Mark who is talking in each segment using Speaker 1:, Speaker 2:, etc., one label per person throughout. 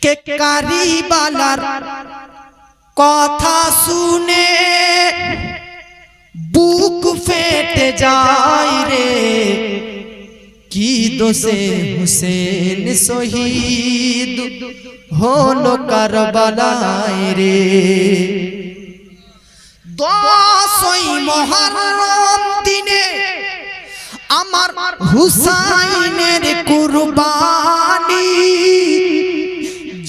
Speaker 1: কে কারিবালার কথা শুনে বুক ফেটে যায় রে, কি দোষে হুসেন শহীদ হলো কারবালায় রে। 10ই মুহররম দিনে আমার হুসাইনের কুরবানি,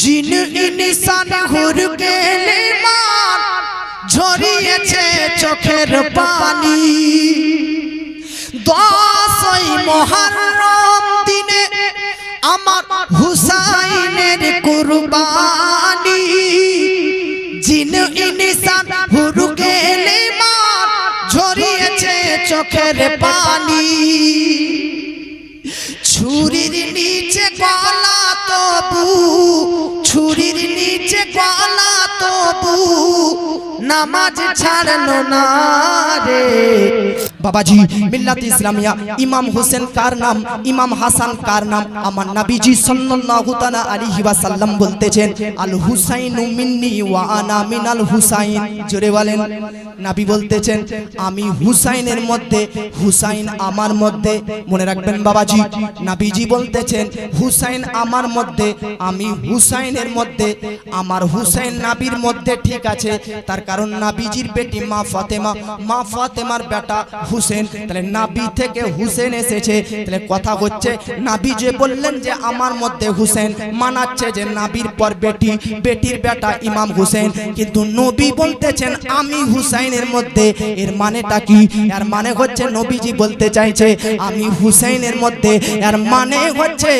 Speaker 1: জিন ইনসান হুর কেলেমান ঝরিয়েছে চোখের পানি। 10ই মুহররম দিনে আমার হুসাইনের কুরবানি, জিন ইনসান হুর কেলেমান ঝরিয়েছে চোখের পানি। ছুরির নিচে গলা তবু, ছুরির নিচে গলা তবু নামাজ ছাড়লো না রে। বাবাজি মিল্লাত ইসলামিয়া ইমাম হোসেন কার নাম, ইমাম হাসান কার নাম? আমার নবীজি সাল্লাল্লাহু তাআলা আলাইহি ওয়াসাল্লাম বলতেছেন, আল হুসাইনু মিন্নি ওয়া আনা মিনাল হুসাইন। জোরে বলেন। নবী বলতেছেন আমি হুসাইনের মধ্যে, হুসাইন আমার মধ্যে। মনে রাখবেন বাবাজি, নবীজি বলতেছেন হুসাইন আমার মধ্যে, আমি হুসাইনের মধ্যে। আমার হুসাইন নবীর মধ্যে, ঠিক আছে। তার কারণ নবীজির বেটি মা ফাতেমা, মা ফাতেমার বেটা হুসেন, তাহলে নবী থেকে হুসেন এসেছে। তাহলে কথা হচ্ছে নবী যে বললেন যে আমার মধ্যে হুসেন, মানাচ্ছে যে নবীর পর বেটি, বেটির বেটা ইমাম হুসেন। কিন্তু নবী বলতেছেন আমি হুসাইনের মধ্যে। এর মানেটা কি? এর মানে হচ্ছে নবীজি বলতে চাইছে আমি হুসাইনের মধ্যে। এর মানে হচ্ছে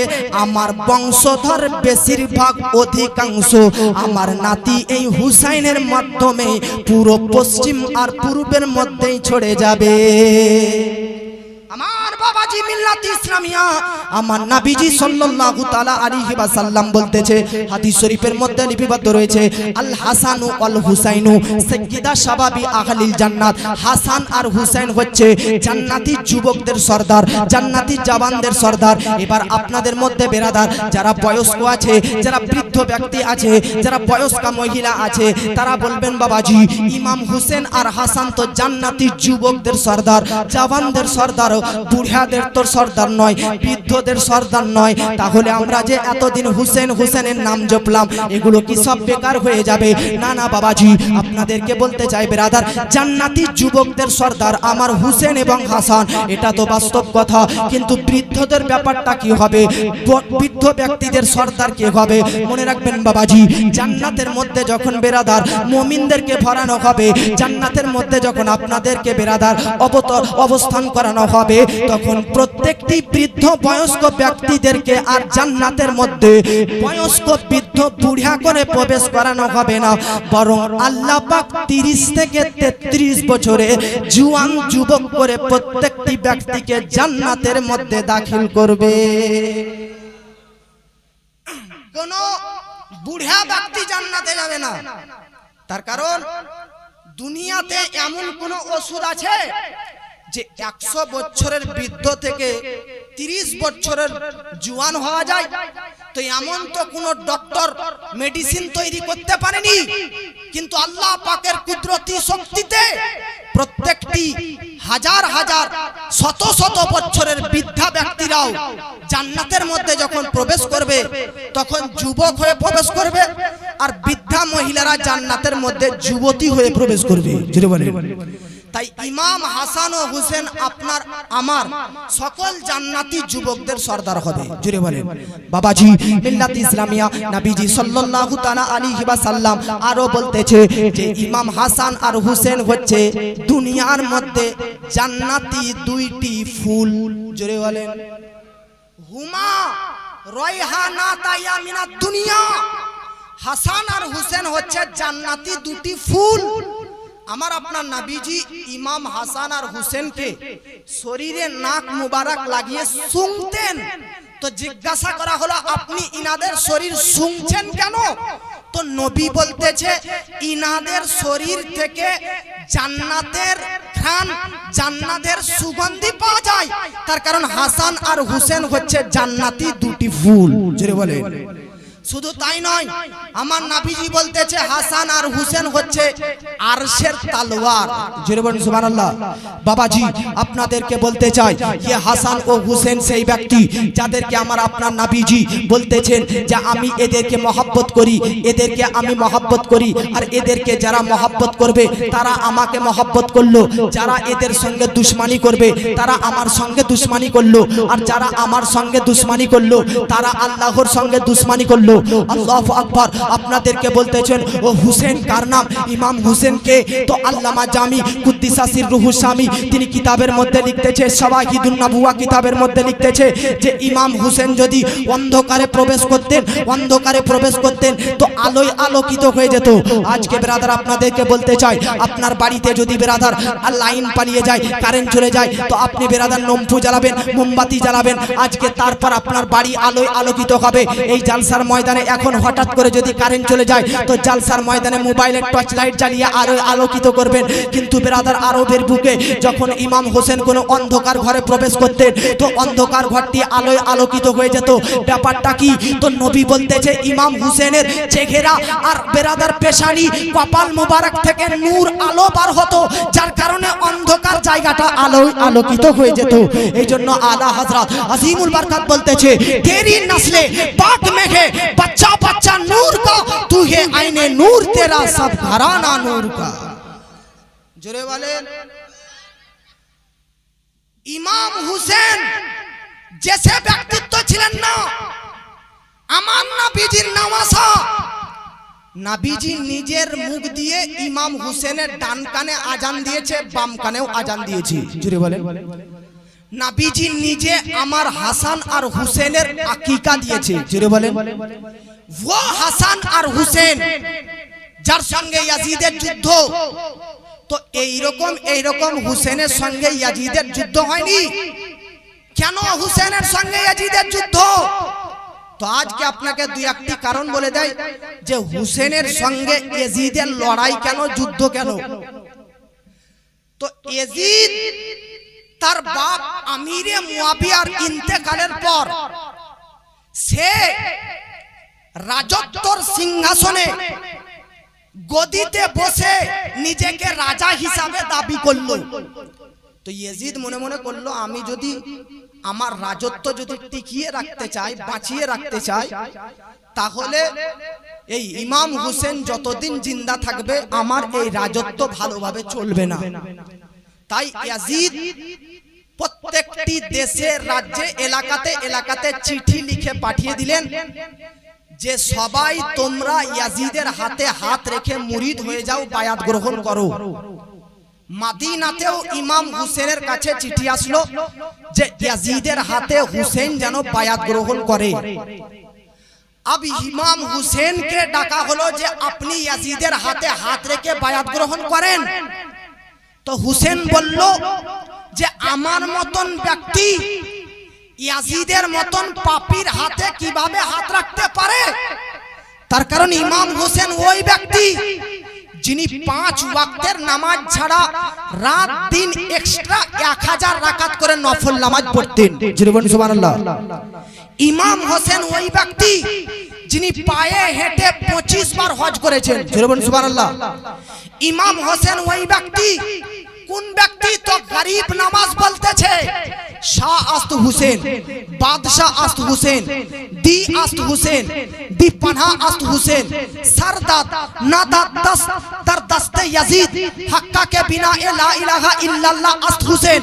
Speaker 1: আমার বংশধর বেশিরভাগ, অধিকাংশ আমার নাতি এই হুসাইনের মাধ্যমে পুরো পশ্চিম আর পূর্বের মধ্যেই ছড়ে যাবে। আমার বাবাজি মিল্লাত ইসলামিয়া আমার নবীজি সাল্লাল্লাহু তাআলা আলাইহি ওয়াসাল্লাম বলতেছে, হাদিস শরীফের মধ্যে লিপিবদ্ধ রয়েছে, আল হাসানু ওয়াল হুসাইনু সাইয়্যিদা শাবাবি আহলিল জান্নাত। হাসান আর হুসাইন হচ্ছে জান্নাতি যুবকদের সর্দার, জান্নাতি জওয়ানদের সর্দার। এবার আপনাদের মধ্যে বেরাদার যারা বয়স্ক আছে, যারা বৃদ্ধ ব্যক্তি আছে, যারা বয়স্কা মহিলা আছে, তারা বলবেন বাবাজি ইমাম হুসেন আর হাসান তো জান্নাতি যুবকদের সর্দার, জওয়ানদের সর্দার, বুড়াদের তো সর্দার নয়, বৃদ্ধদের সর্দার নয়। তাহলে আমরা যে এতদিন হুসেন হুসেনের নাম জপলাম, এগুলো কি সব বেকার হয়ে যাবে? না না বাবাজি, আপনাদেরকে বলতে চাই বেরাদার, জান্নাতি যুবকদের সর্দার আমার হুসেন এবং হাসান, এটা তো বাস্তব কথা। কিন্তু বৃদ্ধদের ব্যাপারটা কি হবে? বৃদ্ধ ব্যক্তিদের সর্দার কে হবে? মনে রাখবেন বাবাজি, জান্নাতের মধ্যে যখন বেরাদার মুমিনদেরকে ভরানো হবে, জান্নাতের মধ্যে যখন আপনাদেরকে বেরাদার অবস্থান করানো হবে, তখন প্রত্যেকটি বৃদ্ধ বয়স্ক ব্যক্তিদেরকে আর জান্নাতের মধ্যে বয়স্ক বৃদ্ধ বুড়া করে প্রবেশ করানো হবে না, বরং আল্লাহ পাক 30 থেকে 33 বছরে জওয়ান যুবক করে প্রত্যেকটি ব্যক্তিকে জান্নাতের মধ্যে দাখিল করবে। কোন বুড়া ব্যক্তি জান্নাতে যাবে না। তার কারণ দুনিয়াতে এমন কোন ওষুধ আছে যে 100 বছরের বৃদ্ধ থেকে 30 বছরের জওয়ান হওয়া যায়? তো এমন তো কোন ডক্টর মেডিসিন তৈরি করতে পারেনি। কিন্তু আল্লাহ পাকের কুদরতি শক্তিতে প্রত্যেকটি হাজার হাজার শত শত বছরের বৃদ্ধা ব্যক্তিরাও জান্নাতের মধ্যে যখন প্রবেশ করবে, তখন যুবক হয়ে প্রবেশ করবে, আর বৃদ্ধা মহিলারা জান্নাতের মধ্যে যুবতী হয়ে প্রবেশ করবে। জোরে বলেন। তাই ইমাম হাসান ও হুসেন আপনার আমার সকল জান্নাতি যুবকদের সর্দার হবে। জোরে বলেন। বাবাজি মিল্লাত ইসলামিয়া নবীজি সাল্লাল্লাহু তাআলা আলাইহি ওয়াসাল্লাম আরো বলতেছে যে ইমাম হাসান আর হুসেন হচ্ছে দুনিয়ার মধ্যে জান্নাতি দুইটি ফুল। জোরে বলেন। হুমা রায়হানাতা ইয়ামিনাত দুনিয়া। হাসান আর হুসেন হচ্ছে জান্নাতি দুটি ফুল। আমার আপনার নবীজি ইমাম হাসান আর হুসেনকে শরীরে নাক মুবারক লাগিয়ে শুংতেন। তো জিজ্ঞাসা করা হলো আপনি ইনাদের শরীর শুংছেন কেন? তো নবী বলতেছে ইনাদের শরীর থেকে জান্নাতের ঘ্রাণ, জান্নাতের সুগন্ধি পাওয়া যায়। তার কারণ হাসান আর হুসেন হচ্ছে জান্নাতি দুটি ফুল। জোরে বলে। শুধু তাই নয়, আমার নবীজি বলতেছে হাসান আর হুসেন হচ্ছে আরশের তলোয়ার। জোরে বলুন সুবহানাল্লাহ। বাবাজি আপনাদেরকে বলতে চাই, ये হাসান ও হুসেন সেই ব্যক্তি যাদেরকে আমার আপনার নবীজি বলতেছেন যে আমি এদেরকে মহব্বত করি, এদেরকে আমি মহব্বত করি, আর এদেরকে যারা মহব্বত করবে তারা আমাকে মহব্বত করলো, যারা এদের সঙ্গে দুশমনি করবে তারা আমার সঙ্গে দুশমনি করলো, আর যারা আমার সঙ্গে দুশমনি করলো তারা আল্লাহর সঙ্গে দুশমনি করলো। আল্লাহু আকবার। আপনাদেরকে বলতেছেন ও হুসেন কার নাম? ইমাম হুসেনকে তো আল্লামা জামি কুদ্দিসা সিররুহু শামি তিনি কিতাবের মধ্যে লিখতেছে, শাওয়াহিদুন নবুওয়া কিতাবের মধ্যে লিখতেছে যে ইমাম হুসেন যদি অন্ধকারে প্রবেশ করতেন তো আলোয় আলোকিত হয়ে যেত। আজকে ব্রাদার আপনাদেরকে বলতে চাই, আপনার বাড়িতে যদি ব্রাদার লাইন পালিয়ে যায়, কারেন্ট চলে যায়, তো আপনি ব্রাদার নম্ফু জ্বালাবেন, মোমবাতি জ্বালাবেন, আজকে তারপর আপনার বাড়ি আলোয় আলোকিত হবে। এই জালসার ময়দানে এখন হঠাৎ করে যদি কারেন্ট চলে যায় তো জালসার ময়দানে মোবাইলের টর্চ লাইট জ্বালিয়ে আলোয় আলোকিত করবেন। কিন্তু ব্রাদার আরবের বুকে যখন ইমাম হোসেন কোনো অন্ধকার ঘরে প্রবেশ করতেন তো অন্ধকার ঘরটি আলোয় আলোকিত হয়ে যেত। ব্যাপারটা কি? তো নবী বলতেছে ইমাম হুসেনের চেহারা আর ব্রাদার পেশানি কপাল মোবারক থেকে নূর আলো বার হতো, যার কারণে অন্ধকার জায়গাটা আলোয় আলোকিত হয়ে যেত। এই জন্য আলা হযরত আজিমুল বরকত বলতেছে তেরি নসলে পাক में है बच्चा बच्चा नूर का तू है आईने नूर तेरा सब घराना नूर का। जोरे वाले ইমাম হুসেন जैसे ব্যক্তিত্ব ছিলেন না, আমার নবীজির নামাসা নবীজি নিজের মুখ দিয়ে ইমাম হুসেনের ডান কানে আজান দিয়েছে, বাম কানেও আজান দিয়েছে। জোরে বলেন। নবীজি নিজে আমার হাসান আর হুসেনের আকিকা দিয়েছে। জোরে বলেন। वो হাসান আর হুসেন যার সঙ্গে ইয়াজিদের যুদ্ধ, তো এইরকম হুসেনের সঙ্গে ইয়াজিদের যুদ্ধ হয়নি। কেন হুসেনের সঙ্গে ইয়াজিদের যুদ্ধ? তো আজকে আপনাকে দুই একটি কারণ বলে দেয় যে হুসেনের সঙ্গে ইয়াজিদের লড়াই কেন, যুদ্ধ কেন। তো ইয়াজিদ তার বাপ আমিরে মুয়াবিয়ার ইন্তেকালের পর সে রাজত্বর সিংহাসনে গদিতে বসে নিজেকে রাজা হিসাবে দাবি করলো। তো ইয়াজিদ মনে মনে করলো আমি যদি আমার রাজত্ব যদি টিকিয়ে রাখতে চাই, বাঁচিয়ে রাখতে চাই, তাহলে এই ইমাম হুসেন যতদিন জিন্দা থাকবে আমার এই রাজত্ব ভালোভাবে চলবে না। তাই ইয়াজিদ প্রত্যেকটি দেশে, রাজ্যে, এলাকাতে চিঠি লিখে পাঠিয়ে দিলেন যে সবাই তোমরা ইয়াজিদের হাতে হাত রেখে মুরিদ হয়ে যাও, বায়াত গ্রহণ করো। মদিনাতেও ইমাম হুসেনের কাছে চিঠি আসলো যে ইয়াজিদের হাতে হুসেন যেন বায়াত গ্রহণ করে। अब ইমাম হুসেনকে ডাকা হলো যে আপনি ইয়াজিদের হাতে হাত রেখে বায়াত গ্রহণ করেন। তো হুসেন বলল যে আমার মতন ব্যক্তি ইয়াজিদের মতন পাপীর হাতে কিভাবে হাত রাখতে পারে? তার কারণ ইমাম হোসেন ওই ব্যক্তি যিনি 5 ওয়াক্তের নামাজ ছাড়া রাত দিন এক্সট্রা 1000 রাকাত করে নফল নামাজ পড়তেন। জোরে বলুন সুবহানাল্লাহ। ইমাম হোসেন ওই ব্যক্তি যিনি পায়ে হেঁটে 25 বার হজ করেছেন। জোরে বলুন সুবহানাল্লাহ। ইমাম হোসেন ওই ব্যক্তি, কোন ব্যক্তি? তো গরিব নামাজ বলতেছে শাহ আস্ত হুসেন, বাদশাহ আস্ত হুসেন, দি আস্ত হুসেন, দি পানা আস্ত হুসেন, सरदाद नादा दस दर दस्ते यजीद हक्का के बिना ला इलाहा इल्लल्लाह अस्त हुसैन।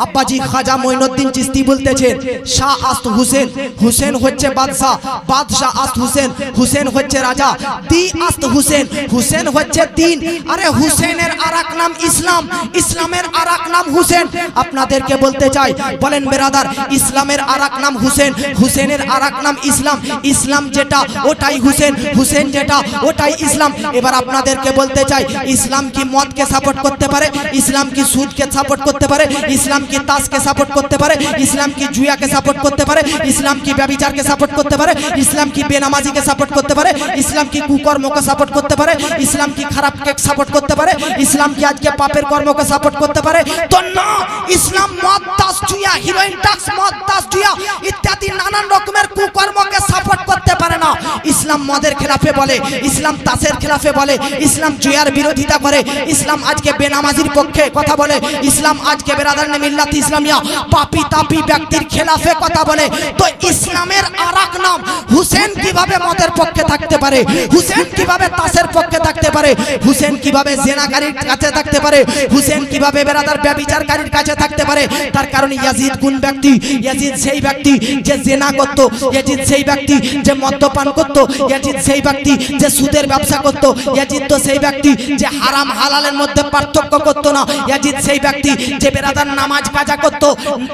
Speaker 1: अब्बा जी खाजा मोइनुद्दीन चिश्ती बोलतेছেন শাহ আস্ত হুসেন, হুসেন হচ্ছে বাদশা, বাদশা আস্ত হুসেন, হুসেন হচ্ছে রাজা, দি আস্ত হুসেন, হুসেন হচ্ছে দিন। আরে হুসেনের আরেক নাম ইসলাম, ইসলামের আরেক নাম হুসেন। আপনাদেরকে বলতে চাই, বলেন বেরাদার, ইসলামের আরেক নাম হুসেন, হুসেনের আরেক নাম ইসলাম। ইসলাম যেটা ওটাই হুসেন, হুসেন যেটা ওটাই ইসলাম। এবার আপনাদেরকে বলতে চাই, ইসলাম কি মদকে সাপোর্ট করতে পারে? ইসলাম কি সুদকে সাপোর্ট করতে পারে? ইসলাম কি তাসকে সাপোর্ট করতে পারে? ইসলাম কি জুয়াকে সাপোর্ট করতে পারে? ইসলাম কি ব্যভিচারকে সাপোর্ট করতে পারে? ইসলাম কি বেনামাজিকে সাপোর্ট করতে পারে? ইসলাম কি কুকর্মকে সাপোর্ট করতে পারে? ইসলাম কি খারাপকে সাপোর্ট করতে পারে? ইসলাম কি আজকে পাপের কর্মকে সাপোর্ট করতে পারে? তো না, ইসলাম মদ তাস জুয়া দুনিয়া হিরোইন টাক্স মদ দাস জুয়া ইত্যাদি নানান রকমের কুকর্মকে সাপোর্ট করতে পারে না। ইসলাম মদের খেলাফে বলে, ইসলাম তাসের খেলাফে বলে, ইসলাম জুয়ার বিরোধিতা করে, ইসলাম আজকে বেনামাজির পক্ষে কথা বলে, ইসলাম আজকে বেরাদারনে মিল্লাত ইসলামিয়া পাপী তাপী ব্যক্তির খেলাফে কথা বলে। তো ইসলামের আরেক নাম হুসেন কিভাবে মদের পক্ষে থাকতে পারে, হুসেন কিভাবে তাসের পক্ষে থাকতে পারে, হুসেন কিভাবে জেনাকারীর কাছে থাকতে পারে, হুসেন কিভাবে বেরাদার ব্যভিচারকারীর কাছে থাকতে পারে? তার কারণ ইয়াজিদ কোন ব্যক্তি? ইয়াজিদ সেই ব্যক্তি যে জেনা করত, ইয়াজিদ সেই ব্যক্তি যে মদ্যপান করত, ইয়াজিদ সেই ব্যক্তি যে সুদের ব্যবসা করত, ইয়াজিদ তো সেই ব্যক্তি যে হারাম হালালের মধ্যে পার্থক্য করত না, ইয়াজিদ সেই ব্যক্তি যে বেরাদার নামাজ কাজা করত।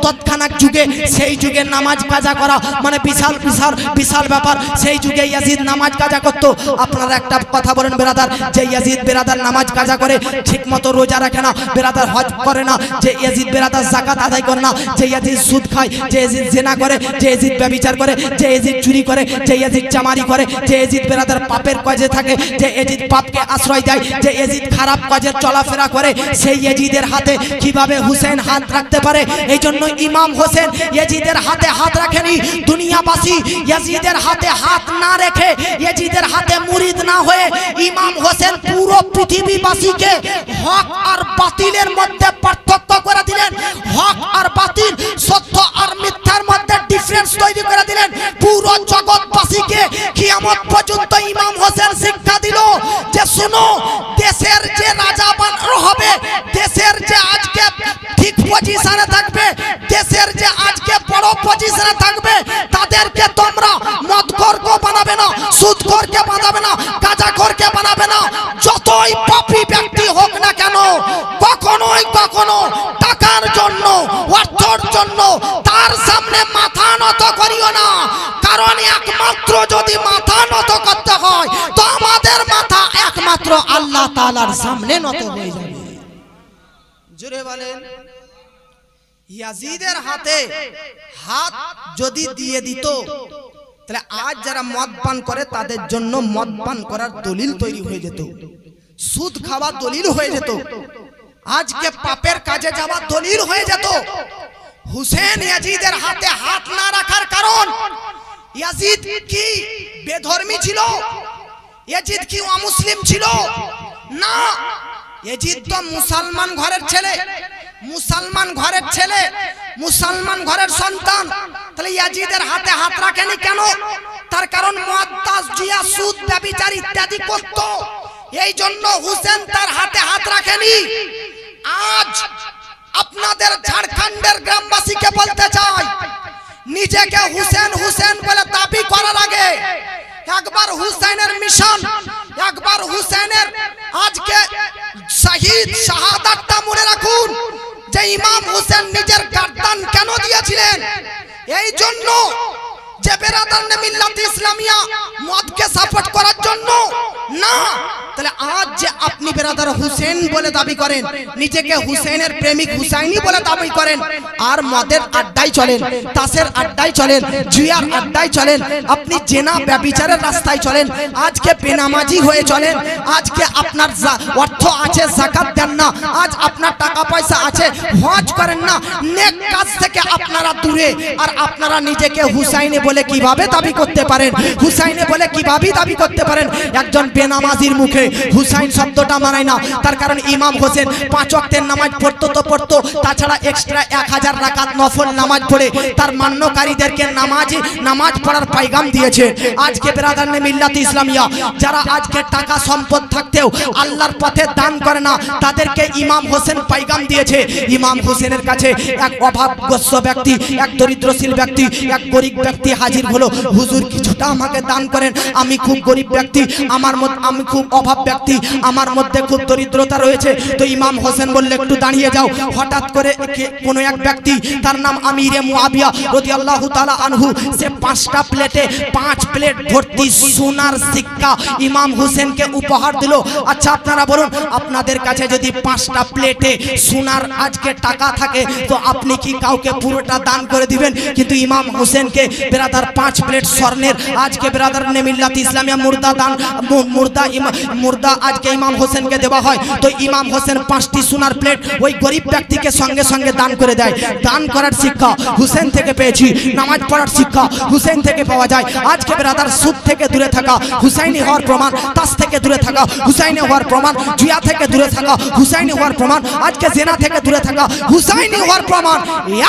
Speaker 1: তৎক্ষণাৎ যুগে, সেই যুগে নামাজ কাজা করা মানে বিশাল বিশাল বিশাল ব্যাপার। সেই যুগে ইয়াজিদ নামাজ কাজা করত। আপনারা একটা কথা বলেন বেরাদার, যে ইয়াজিদ বেরাদার নামাজ কাজা করে ঠিক মতো রোজা রাখে না, বেরাদার হজ করে না, যে ইয়াজিদ বেরাদার যাকাত আদায় করে না, যে ইয়াজিদ সুদ খায়, যে ইয়াজিদ জেনা করে, যে ইয়াজিদ ব্যভিচার করে, যে ইয়াজিদ চুরি করে, যে ইয়াজিদ চামারি করে, যে ইয়াজিদ বেরাদার পাপের কাজে থাকে, যে ইয়াজিদ পাপকে আশ্রয় দেয়, যে ইয়াজিদ খারাপ কাজের চলাফেরা করে, সেই ইয়াজিদের হাতে কিভাবে হুসেন হাত রাখতে পারে? এই জন্য ইমাম হোসেন ইয়াজিদের হাতে হাত রাখেনি। দুনিয়াবাসী ইয়াজিদের হাতে হাত না রেখে, ইয়াজিদের হাতে মুরিদ না হয়ে ইমাম হোসেন পুরো পৃথিবীবাসীকে হক আর বাতিলের মধ্যে পার্থক্য করে দিলেন, হক আর বাতিল, সত্য আর মিথ্যার মধ্যে ডিফারেন্স তৈরি করে দিলেন। পুরো জগৎবাসীকে কিয়ামত পর্যন্ত ইমাম হোসেন শিক্ষা দিল যে শুনো, দেশের যে রাজা বানানো হবে, দেশের যে আজকে ঠিক পজিশনে থাকবে, দেশের যে আজকে বড় পজিশনে থাকবে, তাদেরকে তোমরা মদখোরকে বানাবে না, সুদখোরকে বানাবে না, গাঁজাখোরকে বানাবে না। যতই পাপী ব্যক্তি হোক না কেন, কখনোই কখনো টাকার জন্য, অর্থের জন্য তার সামনে মাথা নত করিও না। কারণ একমাত্র যদি মাথা নত করতে হয় তো আমাদের মাথা একমাত্র আল্লাহ তাআলার সামনে নত হয়ে যাবে। জোরে বলেন। ইয়াজিদের হাতে হাত যদি দিয়ে দিত, তাহলে আজ যারা মদ পান করে তাদের জন্য মদ পান করার দলিল তৈরি হয়ে যেত, সুদ খাওয়া দলিল হয়ে যেত, আজকে পাপের কাজে যাওয়া দলিল হয়ে যেত। হুসেন ইয়াজিদের হাতে হাত না রাখার কারণ, ইয়াজিদ কি বেধর্মী ছিল? ইয়াজিদ কি অমুসলিম ছিল? না, ইয়াজিদ তো মুসলমান ঘরের ছেলে, মুসলমান ঘরের ছেলে, মুসলমান ঘরের সন্তান। তাহলে ইয়াজিদের হাতে হাত রাখেনি কেন? তার কারণ মদ দাস জুয়া সুদ ব্যভিচার ইত্যাদি করত, এই জন্য হুসেন তার হাতে হাত রাখেনি। আজ আপনাদের ঝাড়খণ্ডের গ্রামবাসীকে বলতে চাই, নিজেকে হুসেন হুসেন বলে দাবি করার আগে একবার হুসেনের মিশন, একবার হুসেনের আজকে শহীদ শাহাদাতটা মনে রাখুন, যে ইমাম হুসেন নিজের গর্দান কেন দিয়েছিলেন? এই জন্য যে বেরাদারনে মিল্লাত ইসলামিয়া মদকে সাপোর্ট করার জন্য না। তাহলে আজ যে আপনি বেরাদার হুসেন বলে দাবি করেন, নিজেকে হুসেনের প্রেমিক হুসাইনি বলে দাবি করেন, আর মদের আড্ডায় চলেন, তাসের আড্ডায় চলেন, জুয়ার আড্ডায় চলেন, আপনি জেনা ব্যভিচারের রাস্তায় চলেন, আজকে বেনামাজি হয়ে চলেন, আজকে আপনার অর্থ আছে যাকাত দেন না, আজ আপনার টাকা পয়সা আছে হজ করেন না, নেক কাজ থেকে আপনারা দূরে, আর আপনারা নিজেকে হুসাইনি বলে কিভাবে দাবি করতে পারেন? হুসাইনি বলে কিভাবে দাবি করতে পারেন? একজন বেনামাজির মুখে হুসাইন শব্দটা মানায় না। তার কারণ ইমাম হোসেন 5 ওয়াক্তের নামাজ পড়তো তো পড়তো, তাছাড়া এক্সট্রা 1000 রাকাত নফল নামাজ পড়ে তার মান্যকারীদেরকে নামাজ পড়ার পায়গাম দিয়েছে। আজকে বেরাদারনে মিল্লাত ইসলামিয়া যারা আজকে টাকা সম্পদ থাকতেও আল্লাহর পথে দান করে না, তাদেরকে ইমাম হোসেন পায়গাম দিয়েছে। ইমাম হোসেনের কাছে এক অভাবগ্রস্ত ব্যক্তি, এক দরিদ্রশীল ব্যক্তি, এক গরিব ব্যক্তি হাজির হলো, হুজুর কিছুটা আমাকে দান করেন, আমি খুব গরিব ব্যক্তি, আমি খুব অভাব ব্যক্তি, আমার মধ্যে খুব দরিদ্রতা রয়েছে। তো ইমাম হোসেন বললে একটু দাঁড়িয়ে যাও। হঠাৎ করে কোন এক ব্যক্তি, তার নাম আমিরে মুআবিয়া রাদিয়াল্লাহু তাআলা আনহু, সে 5টা প্লেটে 5 প্লেট ভর্তি সোনার সিক্কা ইমাম হোসেনকে উপহার দিল। আচ্ছা আপনারা বলুন, আপনাদের কাছে যদি 5টা প্লেটে সোনার আজকে টাকা থাকে তো আপনি কি কাউকে পুরোটা দান করে দিবেন? কিন্তু ইমাম হোসেনকে বেরাদার 5 প্লেট স্বর্ণের আজকে বেরাদারনে মিল্লাত ইসলামিয়া মুর্দা দান মুর্দা আজকে ইমাম হোসেনকে দেওয়া হয়, তো ইমাম হোসেন 5টি সোনার প্লেট ওই গরিব ব্যক্তিকে সঙ্গে সঙ্গে দান করে দেয়। দান করার শিক্ষা হুসেন থেকে পেয়েছি, নামাজ পড়ার শিক্ষা হুসেন থেকে পাওয়া যায়। আজকে ব্রাদার সুদ থেকে দূরে থাকা হুসাইনি হওয়ার প্রমাণ, তাস থেকে দূরে থাকা হুসাইনি হওয়ার প্রমাণ, জুয়া থেকে দূরে থাকা হুসাইনি হওয়ার প্রমাণ, আজকে জেনা থেকে দূরে থাকা হুসাইনি হওয়ার প্রমাণ।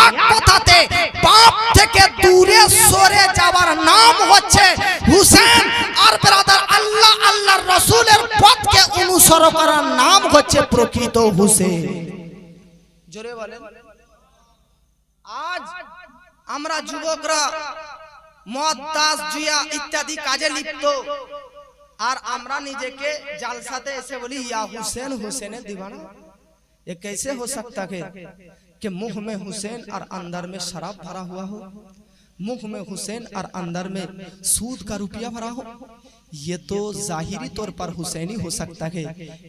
Speaker 1: এক কথাতে পাপ থেকে দূরে সরে যাওয়ার নাম হচ্ছে হুসেন, আর ব্রাদার আল্লাহ আল্লাহর রাসূলের পথকে অনুসরণ করার নাম হচ্ছে প্রকৃত হুসেন। জোরে বলেন। আজ আমরা যুবকরা মদ, তাস, জুয়া ইত্যাদি কাজে লিপ্ত, আর আমরা নিজেকে জালসাতে এসে বলি ইয়া হুসেন, হুসেনের दीवाना। ये कैसे हो सकता है कि मुंह में हुसैन और अंदर में शराब भरा हुआ हो, मुंह में हुसैन और अंदर में सूद का रुपया भरा हो। ये तो जाहिरी तौर पर हुसैनी हो सकता है,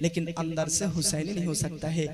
Speaker 1: लेकिन अंदर से हुसैनी नहीं हो सकता है।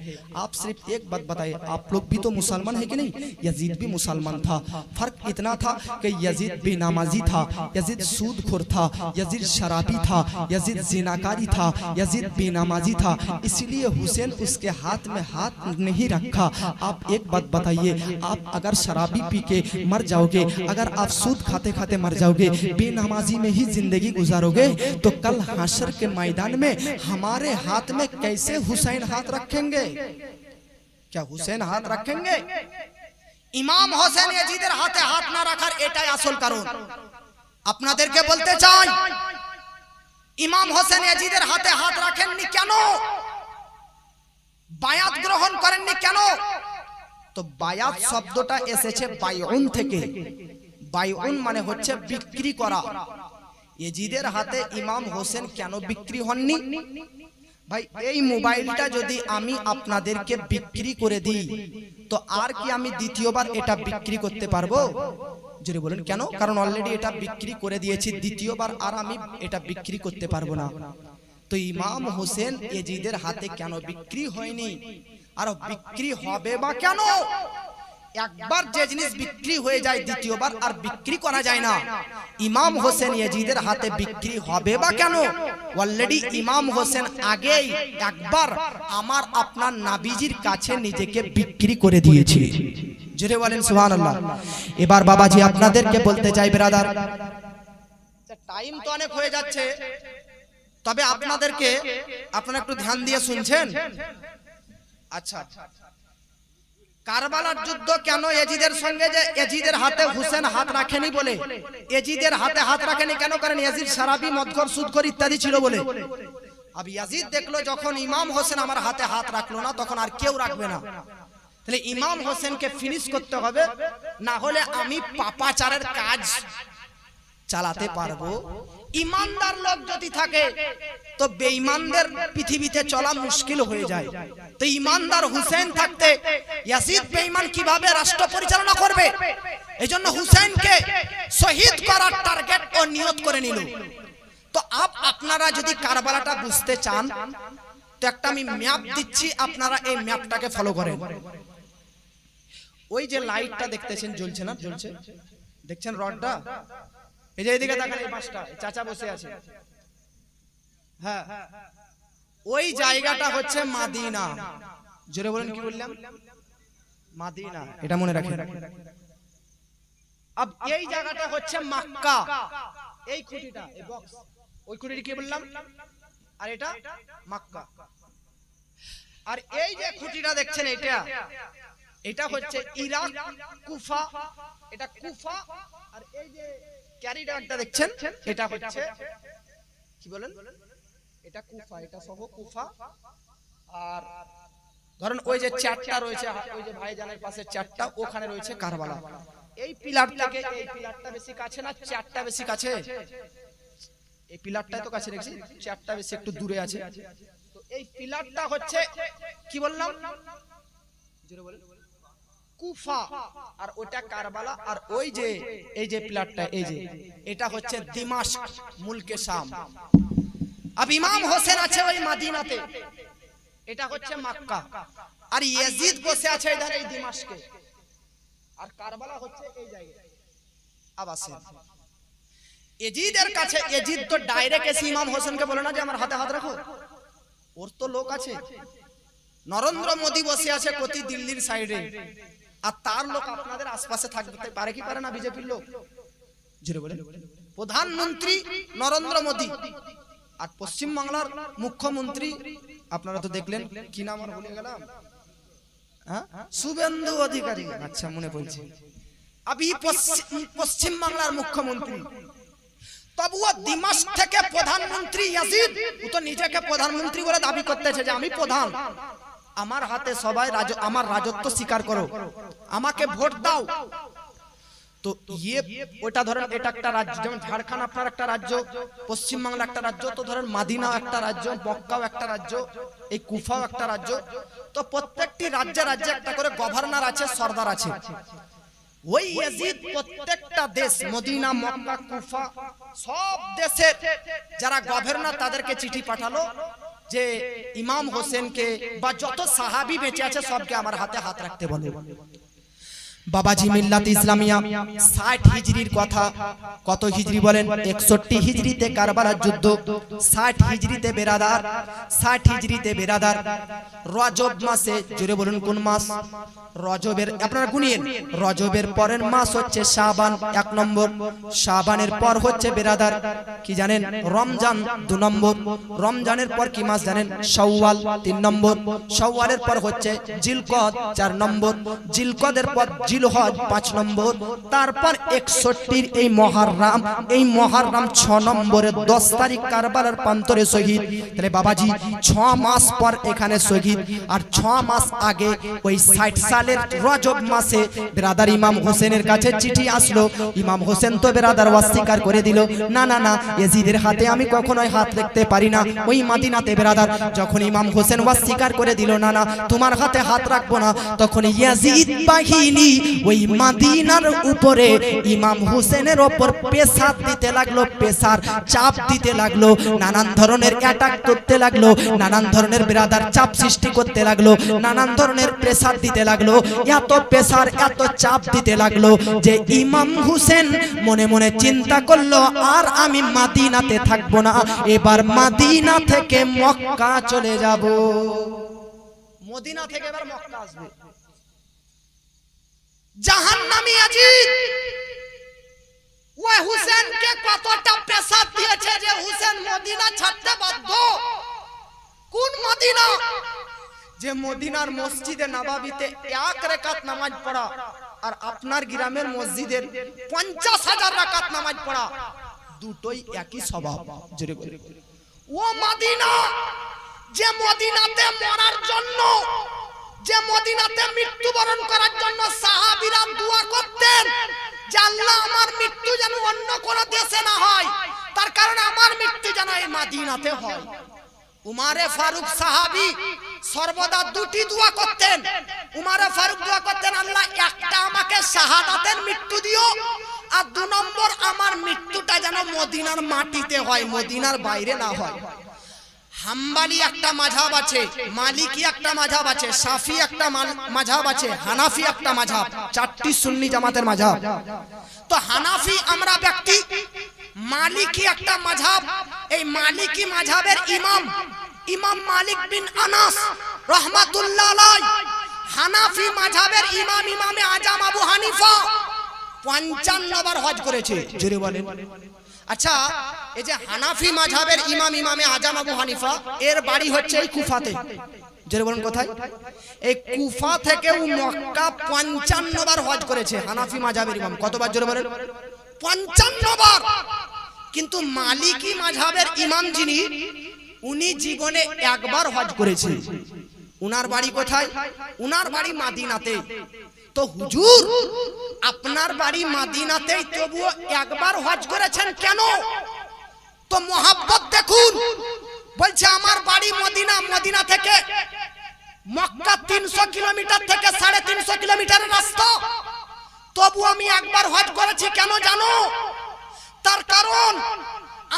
Speaker 1: आप सिर्फ एक बात बताइए, आप लोग भी तो मुसलमान है कि नहीं? यजीद भी मुसलमान था, फर्क इतना था कि यजीद बेनमाजी था, यजीद सूदखोर था, यजीद शराबी था, यजीद जिनाकारी था, यजीद बेनमाजी था, इसलिए हुसैन उसके हाथ में हाथ नहीं रखा। आप एक बात बताइए, आप अगर शराबी पी के मर जाओगे, अगर आप सूद खाते खाते मर जाओगे, बेनमाजी में ही जिंदगी गुजारोगे, तो कल हशर के मैदान में हमारे हाथ में कैसे हुसैन हाथ रखेंगे? क्या हुसैन हाथ रखेंगे? ইমাম হোসেন ইয়াজিদের হাতে হাত না রাখার এটাই আসল কারণ। আপনাদেরকে বলতে চাই, ইমাম হোসেন ইয়াজিদের হাতে হাত রাখেননি কেন? বায়াত গ্রহণ করেননি কেন? তো বায়াত শব্দটা এসেছে বায়উন থেকে। বায়উন মানে হচ্ছে বিক্রি করা। ইয়াজিদের হাতে ইমাম হোসেন কেন বিক্রি হননি? ভাই, এই মোবাইলটা যদি আমি আপনাদেরকে বিক্রি করে দিই, তো আর কি আমি দ্বিতীয়বার এটা বিক্রি করতে পারবো? যদি বলেন কেন? কারণ অলরেডি এটা বিক্রি করে দিয়েছি, দ্বিতীয়বার আর আমি এটা বিক্রি করতে পারবো না। তো ইমাম হোসেন ইয়াজিদের হাতে কেন বিক্রি হয়নি, আর বিক্রি হবে বা কেন? একবার যে জিনিস বিক্রি হয়ে যায় দ্বিতীয়বার আর বিক্রি করা যায় না। ইমাম হোসেন ইয়াজিদের হাতে বিক্রি হবে বা কেন? অলরেডি ইমাম হোসেন আগেই একবার আমার আপনার নবীজির কাছে নিজেকে বিক্রি করে দিয়েছে। জোরে বলেন সুবহানাল্লাহ। এবার বাবাজি আপনাদেরকে বলতে চাই ব্রাদার, টাইম তো অনেক হয়ে যাচ্ছে, তবে আপনাদেরকে আপনারা একটু ধ্যান দিয়ে শুনছেন। আচ্ছা, কারবালার যুদ্ধ কেন ইয়াজিদের সঙ্গে, যে ইয়াজিদের হাতে হুসেন হাত রাখেনি বলে, ইয়াজিদের হাতে হাত রাখেনি কেন? কারণ ইয়াজিদ শরাবী, মদখোর, সুদখোর ইত্যাদি ছিল বলে। अब ইয়াজিদ দেখলো যখন ইমাম হোসেন আমার হাতে হাত রাখলো না, তখন আর কেউ রাখবে না। তাহলে ইমাম হোসেনকে ফিনিশ করতে হবে, না হলে আমি পাপাচারের কাজ চালাতে পারবো। ইমানদার লোক যদি থাকে তো বেঈমানদের পৃথিবীতে চলা মুশকিল হয়ে যায়। তো ইমানদার হুসেন থাকতে ইয়াজিদ বেঈমান কিভাবে রাষ্ট্র পরিচালনা করবে? এজন্য হুসেনকে শহীদ করার টার্গেট ও নিয়ত করে নিল। তো আপনারা যদি কারবালাটা বুঝতে চান, তো একটা আমি ম্যাপ দিচ্ছি, আপনারা এই ম্যাপটাকে ফলো করেন। ওই যে লাইটটা দেখতেছেন জ্বলছে না? জ্বলছে, দেখছেন রডটা? এই যে এদিকে দেখেন, এই পাশটা চাচা বসে আছে, হ্যাঁ, ওই জায়গাটা হচ্ছে মাদিনা। জোরে বলেন, কি বললাম? মাদিনা, এটা মনে রাখেন। अब এই জায়গাটা হচ্ছে মক্কা। এই খুঁটিটা, এই বক্স, ওই খুঁটিটা কি বললাম? আর এটা মক্কা। আর এই যে খুঁটিটা দেখছেন, এটা হচ্ছে ইরাক, কুফা। এটা কুফা। আর এই যে ক্যারিডারটা দেখছেন, এটা হচ্ছে কি বলেন? এটা কুফা, এটা সহ কুফা। আর ধরেন ওই যে চারটা রয়েছে, ওই যে ভাইজানের পাশে চারটা, ওখানে রয়েছে কারবালা। এই পিলার থেকে এই পিলারটা বেশি কাছে না চারটা বেশি কাছে? এই পিলারটাই তো কাছে রেখেছি, চারটা বেশি একটু দূরে আছে। তো এই পিলারটা হচ্ছে কি বললাম? জোরে বলেন, কুফা। আর ওটা কারবালা। আর ওই যে এই যে পিলারটা, এই যে এটা হচ্ছে দিমাশক, মুলকে শাম। अब ইমাম হোসেন আছে ওই মদিনাতে, এটা হচ্ছে মক্কা। আর ইয়াজিদ বসে আছে ইধার এই দিমাশকে, আর কারবালা হচ্ছে এই জায়গায়। अब আসেন, এজিদের কাছে, এজিদ তো ডাইরেক্ট এসে ইমাম হোসেনকে বলে না যে আমার হাতে হাত রাখো, ওর তো লোক আছে। নরেন্দ্র মোদী বসে আছে কোটি দিল্লির সাইডে, আর তার লোক আপনাদের আশপাশে থাকতে পারে কি পারে না? বিজেপির লোক জোরে বলে। প্রধানমন্ত্রী নরেন্দ্র মোদী আর পশ্চিম বাংলার মুখ্যমন্ত্রী আপনারা তো দেখলেন, কি নাম আর ভুলে গেলাম, শুভেন্দু অধিকারী। আচ্ছা মনে পড়ছে, আবি পশ্চিম বাংলার মুখ্যমন্ত্রী। তবুও দিমাশক থেকে প্রধানমন্ত্রী ইয়াজিদ, ও তো নিজেকে প্রধানমন্ত্রী বলে দাবি করতেছে যে আমি প্রধান, আমার হাতে সবাই আমার রাজত্ব স্বীকার করো, আমাকে ভোট দাও। তো ওটা ধরেন এটা একটা রাজ্য, যেমন ঝাড়খণ্ড আপনার একটা রাজ্য, পশ্চিম বাংলা একটা রাজ্য, তো ধরেন মাদিনাও একটা রাজ্য, মক্কাও একটা রাজ্য, এই কুফাও একটা রাজ্য। তো প্রত্যেকটি রাজ্যে রাজ্যে একটা করে গভর্নর আছে, সর্দার আছে। ওই ইয়াজিদ প্রত্যেকটা দেশ, মদিনা, মক্কা, কুফা, সব দেশের যারা গভর্নর তাদেরকে চিঠি পাঠালো যে ইমাম হোসেনকে বা যত সাহাবী বেঁচে আছে সবকে আমার হাতে হাত রাখতে বলে। বাবাজি মিল্লাত ইসলামিয়া 60 হিজরির কথা, কত হিজরি বলেন? 61 হিজরিতে কারবালার যুদ্ধ, 60 হিজরিতে বেরাদার, 60 হিজরিতে বেরাদার রজব মাসে, জোরে বলুন কোন মাস? রজবের, আপনারা গুনিয়েন, রজবের পরের মাস হচ্ছে শাবান 1 নম্বর, শাবানের পর হচ্ছে বেরাদার কি জানেন? রমজান 2 নম্বর, রমজানের পর কি মাস জানেন? শাওয়াল 3 নম্বর, শাওয়ালের পর হচ্ছে জিলকদ 4 নম্বর, জিলকদের পর জিলহজ 5 নম্বর, তারপর 61 এই মুহররম, এই মুহররম 6 নম্বরে 10 তারিখ কারবালার প্রান্তরে শহীদ। তাহলে বাবাজি 6 মাস পর এখানে শহীদ, আর 6 মাস আগে ওই 60 সালের রজব মাসে বেরাদার ইমাম হোসেনের কাছে চিঠি আসলো। ইমাম হোসেন তো বেরাদার অস্বীকার করে দিল, না না না, ইয়াজিদের হাতে আমি কখনোই হাত রাখতে পারি না। ওই মাদিনাতে বেরাদার যখন ইমাম হোসেন অস্বীকার করে দিল, না না তোমার হাতে হাত রাখবো না, তখন ইয়াজিদ বাহিনী ওই মাদিনার উপরে ইমাম হোসেনের উপর প্রেসার দিতে লাগলো, প্রেসার চাপ দিতে লাগলো, নানান ধরনের অ্যাটাক করতে লাগলো, নানান ধরনের বেরাদার চাপ সৃষ্টি করতে লাগলো, নানান ধরনের প্রেসার দিতে লাগলো, এত প্রেসার এত চাপ দিতে লাগলো যে ইমাম হোসেন মনে মনে চিন্তা করলো আর আমি মাদিনাতে থাকবো না, এবার মাদিনা থেকে মক্কা চলে যাব। মদিনা থেকে এবার মক্কা আসবে। জাহান্নামী ইয়াজিদ ওই হুসেনকে কতটা প্রেসার দিয়েছে যে হুসেন মদিনা ছাড়তে বাধ্য। কোন মদিনা? যে মদিনার মসজিদে নববীতে 1 রাকাত নামাজ পড়া আর আপনার গ্রামের মসজিদের 50,000 রাকাত নামাজ পড়া, দুটোই একই স্বভাব। জোরে বলে ও মদিনা, যে মদিনাতে মরার জন্য, যে মদিনাতে মৃত্যুবরণ করার জন্য সাহাবীরা দোয়া করতেন যে আল্লাহ আমার মৃত্যু যেন অন্য কোন দেশে না হয়, তার কারণ আমার মৃত্যু যেন এই মদিনাতে হয়। উমারে ফারুক সাহাবী সর্বদা দুটি দোয়া করতেন। উমারে ফারুক দোয়া করতেন, আল্লাহ একটা আমাকে শাহাদাতের মৃত্যু দিও, আর 2 নম্বর আমার মৃত্যুটা যেন মদিনার মাটিতে হয়, মদিনার বাইরে না হয়। হাম্বালি একটা মাযহাব আছে, মালিকি একটা মাযহাব আছে, শাফি একটা মাযহাব আছে, হানাফি একটা মাযহাব, 4টি সুন্নি জামাতের মাযহাব। তো হানাফি আমরা ব্যক্তি, মালিকি একটা মাযহাব, এই মালিকি মাযহাবের ইমাম ইমাম মালিক বিন আনাস রাহমাতুল্লাহ আলাইহি, হানাফি মাযহাবের ইমাম ইমামে আজম আবু হানিফা 55 বার হজ করেছে। জোরে বলেন। আচ্ছা, এই যে হানাফি মাযহাবের ইমাম ইমামে আজম আবু হানিফা, এর বাড়ি হচ্ছে এই কুফাতে। জোরে বলুন কোথায়? এই কুফা থেকে ও মক্কা 55 বার হজ করেছে হানাফি মাযহাবের ইমাম। কতবার? জোরে বলেন। 55 বার। কিন্তু মালিকি মাযহাবের ইমাম যিনি, উনি জীবনে 1 বার হজ করেছে। উনার বাড়ি কোথায়? উনার বাড়ি মাদিনাতে। তো হুজুর আপনার বাড়ি মাদিনাতেই, তবুও 1 বার হজ করেছেন কেন? তো মোহাব্বত দেখুন। বলছে আমার বাড়ি মদিনা, মদিনা থেকে মক্কা 300 কিলোমিটার থেকে 350 কিলোমিটারের রাস্তা, তবু আমি 1 বার হজ করেছি। কেন জানো? তার কারণ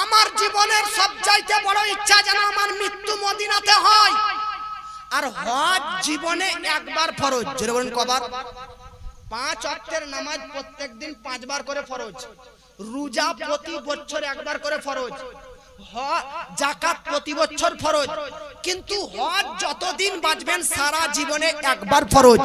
Speaker 1: আমার জীবনের সবচাইতে বড় ইচ্ছা যেন আমার মৃত্যু মদিনাতে হয়। আর হজ জীবনে 1 বার ফরজ। জোরে বলুন কবার? 5 ওয়াক্তের নামাজ প্রত্যেকদিন 5 বার করে ফরজ। রোজা প্রতি বছর একবার করে ফরজ, যাকাত প্রতি বছর ফরজ, কিন্তু হজ যতদিন বাঁচবেন সারা জীবনে একবার ফরজ।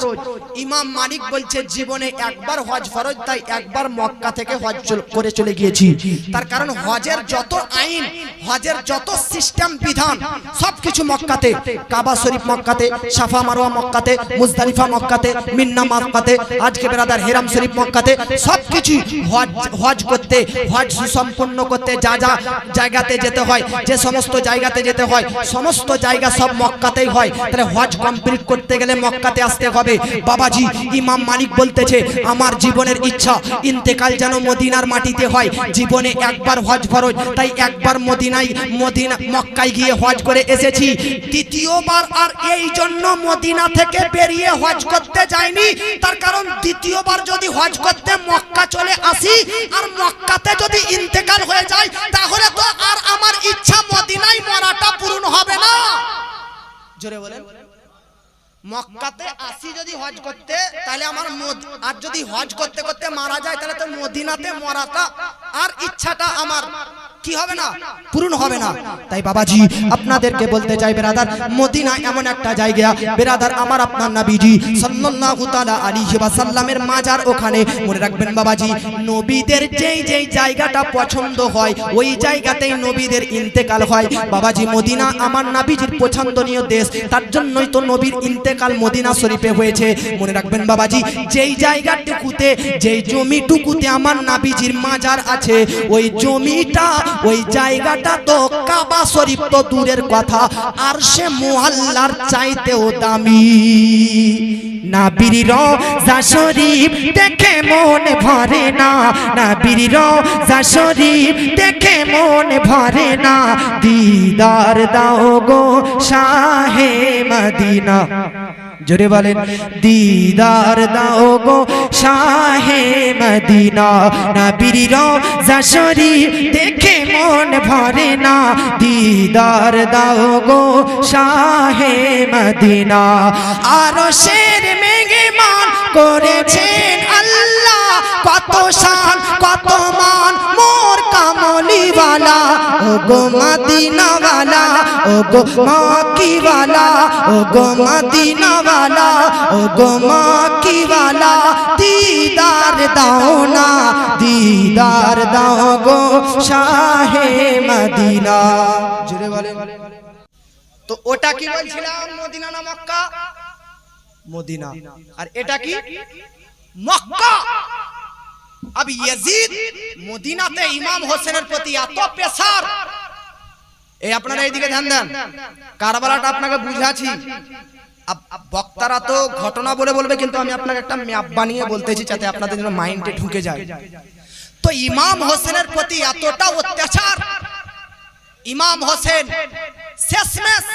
Speaker 1: ইমাম মালিক বলছে জীবনে একবার হজ ফরজ, তাই একবার মক্কা থেকে হজ করে চলে গিয়েছি। তার কারণ হজের যত আইন, হজের যত সিস্টেম বিধান সবকিছু মক্কাতে। কাবা শরীফ মক্কাতে, সাফা মারওয়া মক্কাতে, মুজদালিফা মক্কাতে, মিন্না মক্কাতে, আজকে বেরাদার হেরাম শরীফ মক্কাতে। সবকিছু হজ করতে, হজ সুসম্পন্ন করতে যা যা জায়গাতে যেতে হয়, যে সমস্ত জায়গাতে যেতে হয়, সমস্ত জায়গা সব মক্কাতেই হয়। তাহলে হজ কমপ্লিট করতে গেলে মক্কাতে আসতে হবে। বাবাজি ইমাম মালিক বলতেছে আমার জীবনের ইচ্ছা ইন্তেকাল যেন মদিনার মাটিতে হয়। জীবনে একবার হজ ফরজ, তাই একবার মদিনা মক্কায় গিয়ে হজ করে এসেছি। দ্বিতীয়বার আর এই জন্য মদিনা থেকে বেরিয়ে হজ করতে যাইনি, তার কারণ দ্বিতীয়বার যদি হজ করতে মক্কা চলে আসি আর মক্কাতে যদি ইন্তেকাল হয়ে যায়, তাহলে তো আর আমার ইচ্ছা মদিনায় মরাটা পূরণ হবে না। জোরে বলেন। মক্কাতে আসি যদি হজ করতে, তাহলে আমার আর যদি হজ করতে করতে মারা যায়, তাহলে তো মদিনাতে মরাটা আর ইচ্ছাটা আমার কি হবে না, পূরণ হবে না। তাই বাবাজি আপনাদেরকে বলতে চাই বেরাদার, মদিনা এমন একটা জায়গা বেরাদার, আমার আপনার নবীজি সাল্লাল্লাহু তাআলা আলাইহি ওয়াসাল্লামের মাজার ওখানে। মনে রাখবেন বাবাজি, নবীদের যেই যেই জায়গাটা পছন্দ হয় ওই জায়গাতেই নবীদের ইন্তেকাল হয়। বাবাজি মদিনা আমার নবীজির পছন্দনীয় দেশ, তার জন্যই তো নবীর ইন্তেকাল মদিনা শরীফে হয়েছে। মনে রাখবেন বাবাজি, যেই জায়গাটুকুতে, যেই জমিটুকুতে আমার নবীজির মাজার আছে, ওই জমিটা, ওই জায়গাটা তো কাবা শরীফ তো দূরের কথা, আর সে মুআল্লার চাইতেও দামি। নবীর রওজা শরীফ দেখে মন ভরে না, নবীর রওজা শরীফ দেখে মন ভরে না। দিদার দাও গো শাহে মদিনা, জোরে বলেন দিদার দাও গো শাহে মদিনা। নবীর রওজা শরীফ দেখে মন ভরে না, দিদার দাও গো শাহে মদিনা। আরশের মেহমান করেছেন আল্লাহ, কত শান কত মান মোর কামলিওয়ালা। ও গো মদিনাওয়ালা, ও গো মক্কিওয়ালা, ও গো মদিনাওয়ালা, ও গো মক্কিওয়ালা। দিদার দাও না, দিদার দাও গো শাহে মদিনা। জোরে বলেন। তো ওটা কি বলছিলাম, মদিনা না মক্কা? মদিনা। আর এটা কি? মক্কা। अब यजीद মদিনাতে ইমাম হোসেনের প্রতি এত প্রেসার। এই আপনারা এইদিকে ধ্যান দেন, কারবালাটা আপনাকে বুঝাচ্ছি। বক্তারা তো ঘটনা বলে বলবে, কিন্তু আমি আপনাকে একটা ম্যাপ বানিয়ে বলতেছি যাতে আপনাদের যেন মাইন্ডে ঢুকে যায়। তো ইমাম হোসেনের প্রতি এতটা অত্যাচার, ইমাম হোসেন শেষমেশ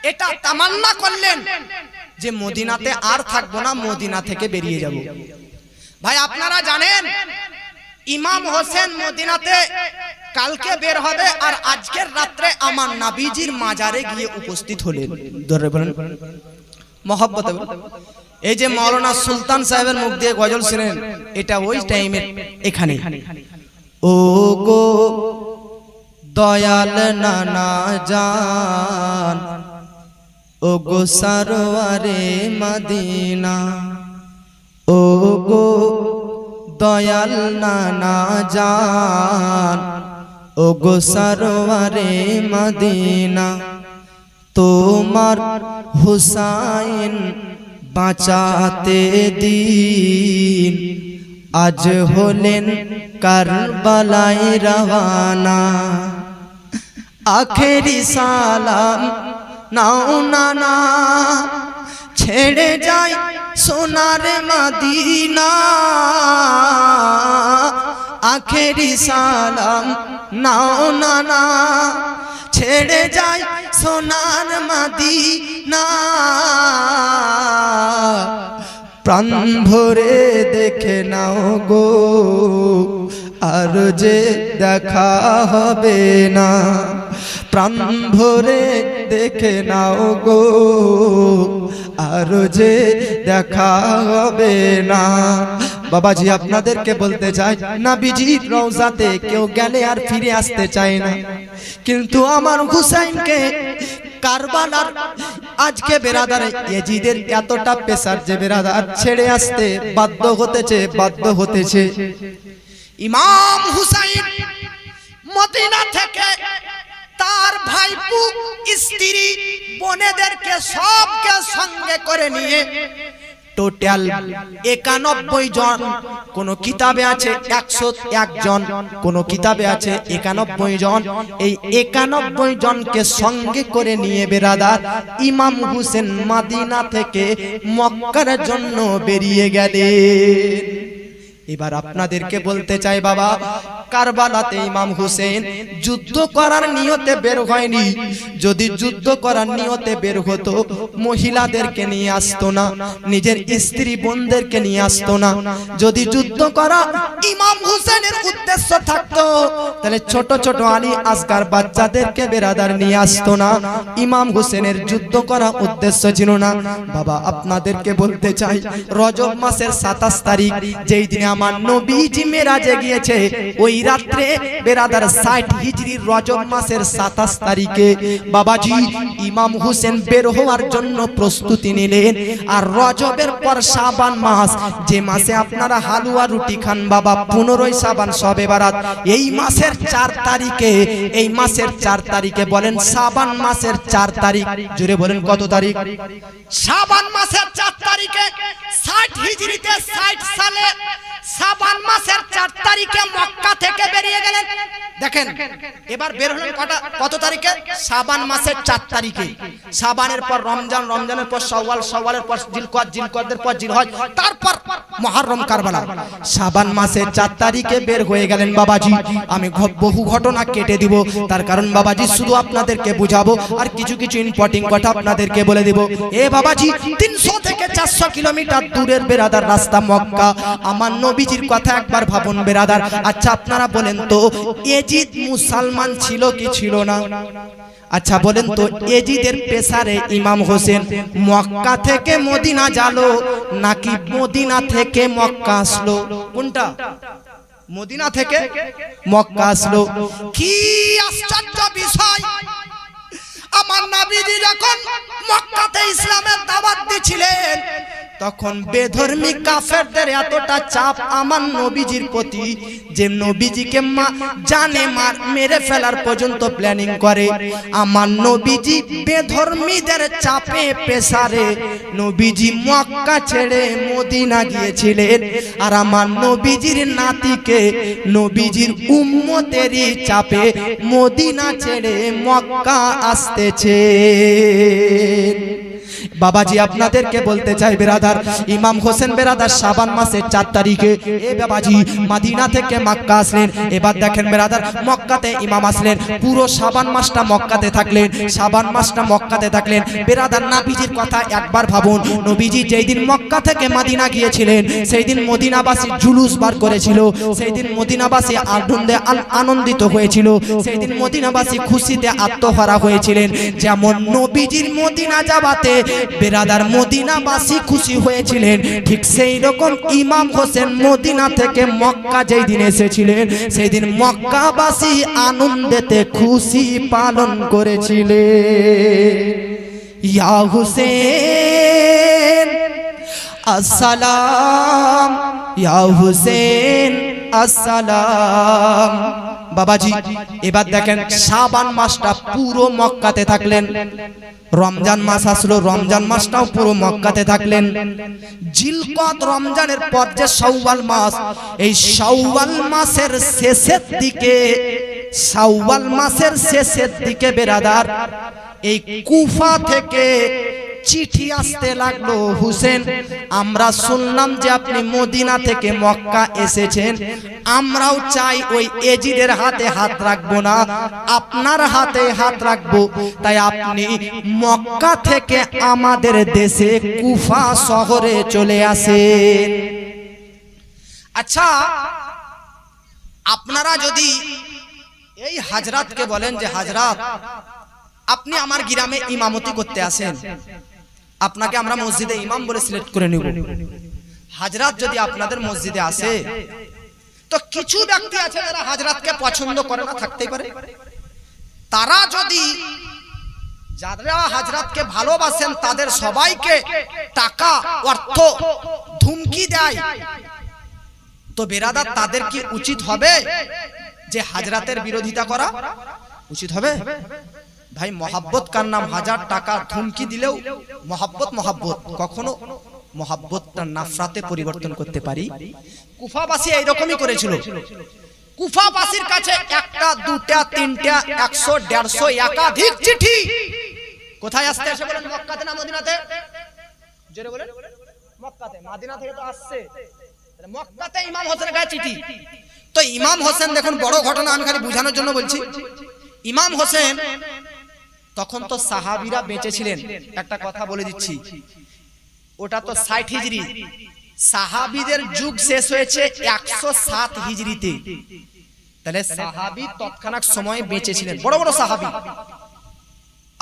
Speaker 1: এটা তামান্না করলেন যে মদিনাতে আর থাকবো না, মদিনা থেকে বেরিয়ে যাব। ভাই আপনারা জানেন ইমাম হোসেন মদিনাতে কালকে বের হবে, আর আজকের রাত্রে আমার নবীজির মাজারে গিয়ে উপস্থিত হলেন। ধরে বলেন মহব্বতে। এই যে মাওলানা সুলতান সাহেবের মুখ দিয়ে গজল শুনেন, এটা ওই টাইমে এখানে। ও গো দয়াল নানা জান, ও গো সরওয়ারে মদিনা, ও গো দয়াল নানা জান, ও গো সরওয়ারে মদিনা। তোমার হুসাইন বাঁচাতে দিন আজ হলেন কারবালায় রওয়ানা। আখেরি সালাম নাও নানা, ছেড়ে যায় সোনার মদিনা। আখেরি সালাম নাও নানা, ছেড়ে যায় সোনার মদিনা। প্রাণ ভরে দেখে নাও গো, আর যে দেখা হবে না। প্রাণ ভরে দেখে নাও গো, আর যে দেখা হবে না।
Speaker 2: বাবাজি আপনাদেরকে বলতে চাই নবীজির রওজাতে কেউ গেলে আর ফিরে আসতে চায় না, কিন্তু আমার হুসাইনকে কারবালার আজকে বেরাদার ইয়াজিদের এতটা পেশার যে বেরাদার ছেড়ে আসতে বাধ্য হতেছে।
Speaker 1: ইমাম হুসাইন মদিনা থেকে তার ভাইপু, স্ত্রী, বোনেদেরকে সবকে সঙ্গে করে নিয়ে টোটাল 91 জন, কোন কিতাবে আছে 101 জন, কোন কিতাবে আছে 91 জন। এই 91 জনকে সঙ্গে করে নিয়ে বেরাদার ইমাম হুসেন মদিনা থেকে মক্কার জন্য বেরিয়ে গেলেন। এবার আপনাদেরকে বলতে চাই বাবা, কারবালাতে ইমাম হুসেন যুদ্ধ করার নিয়তে বের হয়নি। যদি যুদ্ধ করার নিয়তে বের হতো মহিলাদেরকে নিয়ে আসতো না, নিজের স্ত্রী বোনদেরকে নিয়ে আসতো না। যদি যুদ্ধ করা ইমাম হুসেনের উদ্দেশ্য থাকতো তাহলে ছোট ছোট আলী আসগার বাচ্চাদেরকে বেরাদার নিয়ে আসতো না। ইমাম হুসেনের যুদ্ধ করা উদ্দেশ্য ছিল না। বাবা আপনাদেরকে বলতে চাই রজব মাসের 27 তারিখ যেই দিনে আমার নবীজি মেরাজে গিয়েছে, ওই রাত্রে বেরাদার 60 হিজরির রজব মাসের 27 তারিখে বাবাজি ইমাম হুসেন বের হওয়ার জন্য প্রস্তুতি নিলেন। আর রজবের পর শাবান মাস, যে মাসে আপনারা হালুয়া রুটি খান বাবা, 15ই শাবান শবে বারাত, এই মাসের 4 তারিখে, এই মাসের 4 তারিখে বলেন শাবান মাসের 4 তারিখ, জোরে বলেন কত তারিখ? শাবান মাসের 4 তারিখে 60 হিজরিতে 60 সালে শাবান মাসের 4 তারিখে মক্কা থেকে বেরিয়ে গেলেন। দেখেন এবার বের হলেন কত তারিখে? শাবান মাসের 4 তারিখে। শাবানের পর রমজান, রমজানের পর শাওয়াল, শাওয়ালের পর জিলকদ, জিলকদের পর জিলহজ, তারপর মুহররম, কারবালা।
Speaker 2: শাবান মাসের 4 তারিখে বের হয়ে গেলেন বাবাজি। আমি বহু ঘটনা কেটে দিব, তার কারণ বাবাজি শুধু আপনাদেরকে বুঝাবো আর কিছু কিছু ইম্পর্টেন্ট কথা আপনাদেরকে বলে দেব। এ বাবাজি 300 থেকে 400 কিলোমিটার দূরের বেরাদার রাস্তা মক্কা। আমার নবীজির কথা একবার ভাবুন বেরাদার। আচ্ছা আপনারা বলেন তো এজিদ মুসলমান ছিল কি ছিল না? আচ্ছা বলেন তো এজিদের পেশারে ইমাম হোসেন মক্কা থেকে মদিনা যালো নাকি মদিনা থেকে মক্কা আসলো? কোনটা?
Speaker 1: মদিনা থেকে
Speaker 2: মক্কা আসলো।
Speaker 1: কি আশ্চর্য বিষয়! আমার নবীজি যখন মক্কাতে ইসলামের দাওয়াত দিয়েছিলেন তখন বেধর্মী কাফেরদের এতটা চাপ আমার নবীজির প্রতি যে নবীজিকে মেরে ফেলার পর্যন্ত প্ল্যানিং করে। আমার নবীজি বেধর্মীদের চাপে পেশারে নবীজি মক্কা ছেড়ে মদিনা গিয়েছিলেন। আর আমার নবীজির নাতিকে নবীজির উম্মতেরই চাপে মদিনা ছেড়ে মক্কা আসতেছে। বাবাজি আপনাদেরকে বলতে চাই বেরাদার ইমাম হোসেন বেরাদার শাবান মাসের 4 তারিখে এ বাবাজি মদিনা থেকে মক্কা আসলেন। এবার দেখেন বেরাদার মক্কাতে ইমাম আসলেন, পুরো শাবান মাসটা মক্কাতে থাকলেন, শাবান মাসটা মক্কাতে থাকলেন। বেরাদার নবীজির কথা একবার ভাবুন, নবীজি যেই দিন মক্কা থেকে মদিনা গিয়েছিলেন সেই দিন মদিনাবাসী জুলুস বার করেছিল, সেই দিন মদিনাবাসী আনন্দিত হয়েছিল, সেই দিন মদিনাবাসী খুশিতে আত্মহারা হয়েছিলেন। যেমন নবীজির মদিনা যাওয়াতে বেরাদার মদিনাবাসী খুশি হয়েছিলেন, ঠিক সেই রকম ইমাম হোসেন মদিনা থেকে মক্কা যেই দিন এসেছিলেন সেই দিন মক্কাবাসী আনন্দেতে খুশি পালন করেছিলেন। ইয়া হুসেন আসসালাম, ইয়া হুসেন আসসালাম। বাবাজি এবার দেখেন শাবান মাসটা পুরো মক্কাতে থাকলেন, রমজান মাস আসলো, রমজান মাসটাও পুরো মক্কাতে থাকলেন। জিলকদ রমজানের পর যে শাওয়াল মাস, এই শাওয়াল মাসের শেষের দিকে, শাওয়াল মাসের শেষের দিকে বেরাদার এই কুফা থেকে চিঠি আসতে লাগলো, হুসেন আমরা শুনলাম যে আপনি মদিনা থেকে মক্কা এসেছেন, আমরাও চাই ওই এজিদের হাতে হাত রাখবো না, আপনার হাতে হাত রাখবো, তাই আপনি মক্কা থেকে আমাদের দেশে কুফা শহরে চলে আসেন। আচ্ছা আপনারা যদি এই হাজরাতকে বলেন যে হাজরাত আপনি আমার গ্রামে ইমামতি করতে আসেন, আপনাকে আমরা মসজিদে ইমাম বলে সিলেক্ট করে নেব, হাজরাত যদি আপনাদের মসজিদে আসে, তো কিছু ব্যক্তি আছে যারা হাজরাতকে পছন্দ করে না, থাকতেই পারে। তারা যদি যারা হাজরাতকে ভালোবাসেন তাদের সবাইকে টাকা অর্থ ধুমকি দেয়, তো বেরাদার তাদের কি উচিত হবে যে হাজরাতের বিরোধিতা করা? উচিত হবে? ভাই মহাব্বত কার নাম? হাজার টাকা ধুমকি দিলেও মহাব্বত মহাব্বত, কখনো মহাব্বতটা নাফরাতে পরিবর্তন করতে পারি? কুফাবাসী এইরকমই করেছিল। কুফাবাসীর কাছে একটা দুটা তিনটা 100 150 একাধিক চিঠি। কোথায় আসতে আসে বলেন? মক্কাতে না মদিনাতে? জোরে বলেন। মক্কাতে। মদিনা থেকে তো আসছে, মক্কাতে ইমাম হোসেনের কাছে চিঠি। তো ইমাম হোসেন দেখুন, বড় ঘটনা, আমি খালি বোঝানোর জন্য বলছি। ইমাম হোসেন তখন তো সাহাবীরা বেঁচে ছিলেন। একটা কথা বলে দিচ্ছি, ওটা তো 60 হিজরি, সাহাবীদের যুগ শেষ হয়েছে 107 হিজরিতে। তাহলে সাহাবী তৎক্ষণাৎ সময়ে বেঁচে ছিলেন, বড় বড় সাহাবী,